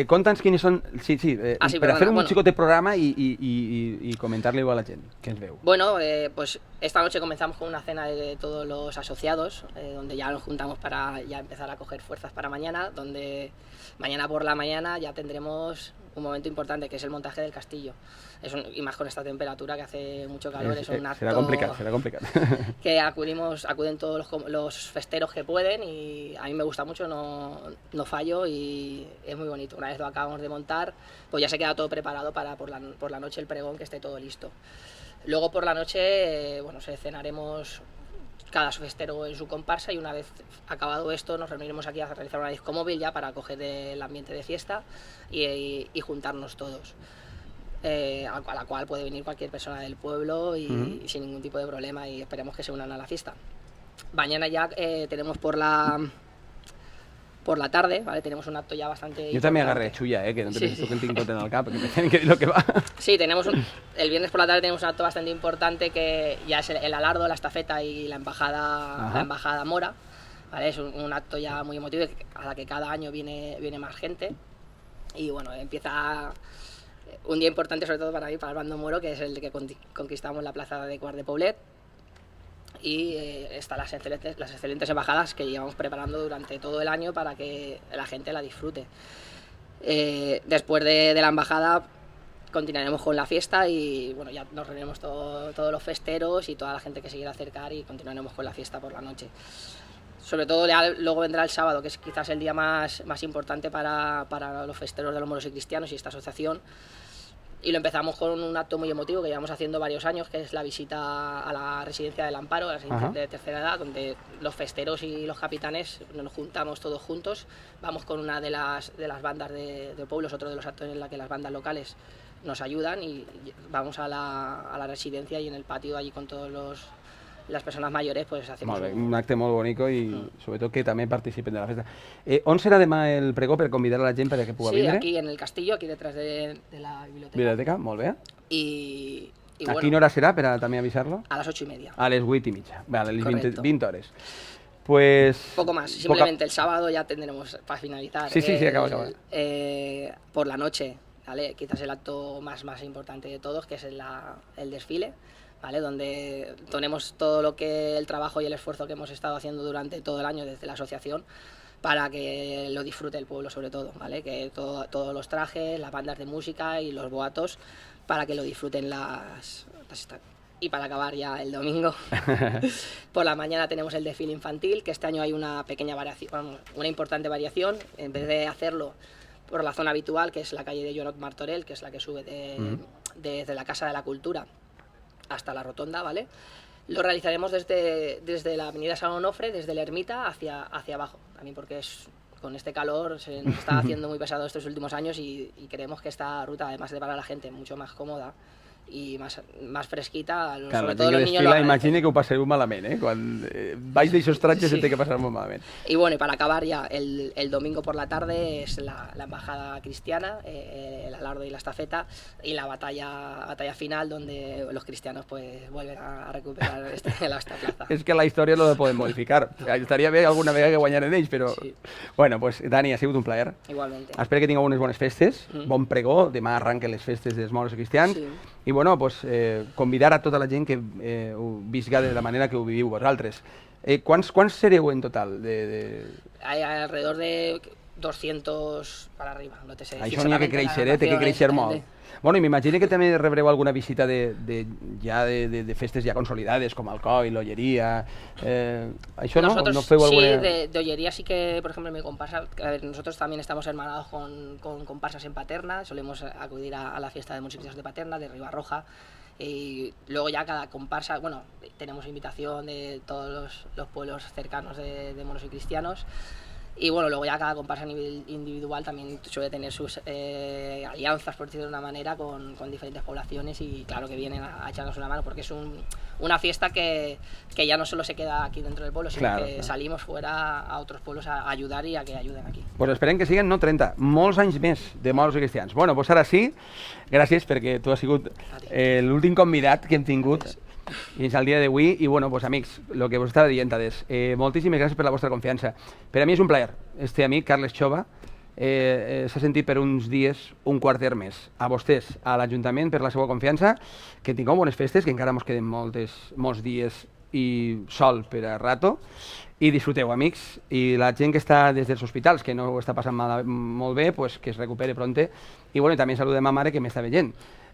Conta'ns quines són... per a fer un xicot de programa y comentar-li a la gent que ens veu. Bueno, pues esta noche comenzamos con una cena de todos los asociados, donde ya nos juntamos para ya empezar a coger fuerzas para mañana, donde mañana por la mañana ya tendremos un momento importante, que es el montaje del castillo. Y más con esta temperatura que hace mucho calor, es un acto... Será complicado. Que acuden todos los festeros que pueden, y a mí me gusta mucho, no fallo, y es muy bonito. Una vez lo acabamos de montar, pues ya se queda todo preparado para por la noche el pregón, que esté todo listo. Luego por la noche, se cenaremos cada festero en su comparsa, y una vez acabado esto nos reuniremos aquí a realizar una disco móvil ya para coger el ambiente de fiesta y juntarnos todos. a la cual puede venir cualquier persona del pueblo y sin ningún tipo de problema, y esperemos que se unan a la fiesta. Mañana ya tenemos por la tarde, ¿vale? Tenemos un acto ya bastante... Yo también agarré chulla, que no te penses que el tinc tot en el cap, que me tienen que dir lo que va. Sí, el viernes por la tarde tenemos un acto bastante importante que ya es el alardo, la estafeta y la embajada mora, ¿vale? Es un acto ya muy emotivo a la que cada año viene más gente, y bueno, empieza un día importante sobre todo para mí, para el bando moro, que es el de que conquistamos la plaza de Quart de Poblet, y están las excelentes embajadas que llevamos preparando durante todo el año para que la gente la disfrute. Después de la embajada continuaremos con la fiesta y bueno, ya nos reuniremos todos los festeros y toda la gente que se quiera acercar, y continuaremos con la fiesta por la noche. Sobre todo luego vendrá el sábado, que es quizás el día más importante para los festeros de los moros y cristianos y esta asociación. Y lo empezamos con un acto muy emotivo que llevamos haciendo varios años, que es la visita a la residencia del Amparo, a la residencia de tercera edad, donde los festeros y los capitanes nos juntamos todos juntos. Vamos con una de las bandas de pueblos, otro de los actos en la que las bandas locales nos ayudan, y vamos a la residencia, y en el patio allí con todos las personas mayores pues hacemos un acte molt bonico i sobretot que també participen de la festa. On serà demà el pregó per convidar a la gent perquè pugui vindre? Sí, aquí en el castillo, aquí detrás de la biblioteca. Biblioteca, molt bé. I a quina hora serà per a també avisar-lo? A les 8:30. A les 8:30, vale, les 20 hores. Pues... Poco más, simplemente el sábado ya tendremos, para finalizar, sí, acaba. Por la noche, ¿vale? Quizás el acto más importante de todos, que es el desfile, ¿vale? Donde tenemos todo el trabajo y el esfuerzo que hemos estado haciendo durante todo el año desde la asociación para que lo disfrute el pueblo sobre todo, ¿vale? Que todos los trajes, las bandas de música y los boatos, para que lo disfruten y para acabar ya el domingo, por la mañana tenemos el desfile infantil, que este año hay una pequeña variación, una importante variación. En vez de hacerlo por la zona habitual, que es la calle de Llorot Martorell, que es la que sube desde la Casa de la Cultura hasta la rotonda, ¿vale? Lo realizaremos desde la avenida San Onofre, desde la ermita hacia abajo, también porque con este calor se nos está haciendo muy pesado estos últimos años, y creemos que esta ruta, además de para la gente mucho más cómoda i més fresquita, sobre todo los niños lo agradecen. Imagina que ho passareu malament, quan vais d'aixòs tratges se té que passar molt malament. Y bueno, para acabar ya, el domingo por la tarde es la embajada cristiana, el alardo y la estafeta, y la batalla final, donde los cristianos pues vuelven a recuperar esta plaza. És que la història no la podem modificar. Estaria bé alguna vegada que guanyaren ells, però... Sí. Bueno, pues Dani, ha sigut un plaer. Igualmente. Espero que tingueu unes bones festes, bon pregó, demà arranquen les festes dels moros i cristians, i bueno, pues, convidar a tota la gent que ho visca de la manera que ho viviu vosaltres. Quants sereu en total? Hay alrededor de 200 para arriba, no te sé. Això n'hi ha que créixer, té que créixer molt. Bueno, i m'imagino que també rebreu alguna visita de festes ja consolidades, com Alcoi, l'Olleria... Això nosotros, no feu alguna... Sí, de Olleria sí que, por ejemplo, mi comparsa, a ver, nosotros también estamos hermanados con comparsas en Paterna, solemos acudir a la fiesta de músicos de Paterna, de Ribarroja, y luego ya cada comparsa, bueno, tenemos invitación de todos los pueblos cercanos de moros y cristianos. Y bueno, luego ya cada comparsa a nivel individual también suele tener sus alianzas, por decirlo de una manera, con diferentes poblaciones, y claro que vienen a echarnos una mano, porque es una fiesta que ya no solo se queda aquí dentro del pueblo, sino que salimos fuera a otros pueblos a ayudar y a que ayuden aquí. Pues esperem que siguen, no 30, molts anys més de moros i cristians. Bueno, pues ara sí, gràcies perquè tu has sigut l'últim convidat que hem tingut fins al dia d'avui, i bueno, pues amics, el que vos estava dient adés, moltíssimes gràcies per la vostra confiança. Per a mi és un plaer, este amic, Carles Xova, s'ha sentit per uns dies un quarter més. A vostès, a l'Ajuntament, per la seva confiança, que tingueu bones festes, que encara mos queden molts dies i sol per a rato, i disfruteu, amics, i la gent que està des dels hospitals, que no ho està passant molt bé, pues que es recupere pronte, i bueno, també saludem a mare que m'està veient.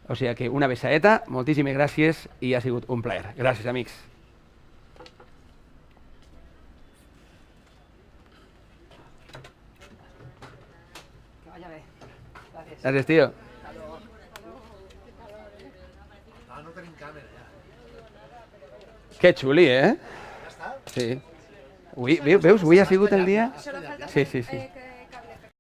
O sigui que una besadeta, moltíssimes gràcies i ha sigut un plaer. Gràcies, amics. Que vaya bé. Gràcies. Gràcies, tio. No tenim càmera, ja. Que xuli, eh? Ja està? Sí. Veus? Avui ha sigut el dia... Sí.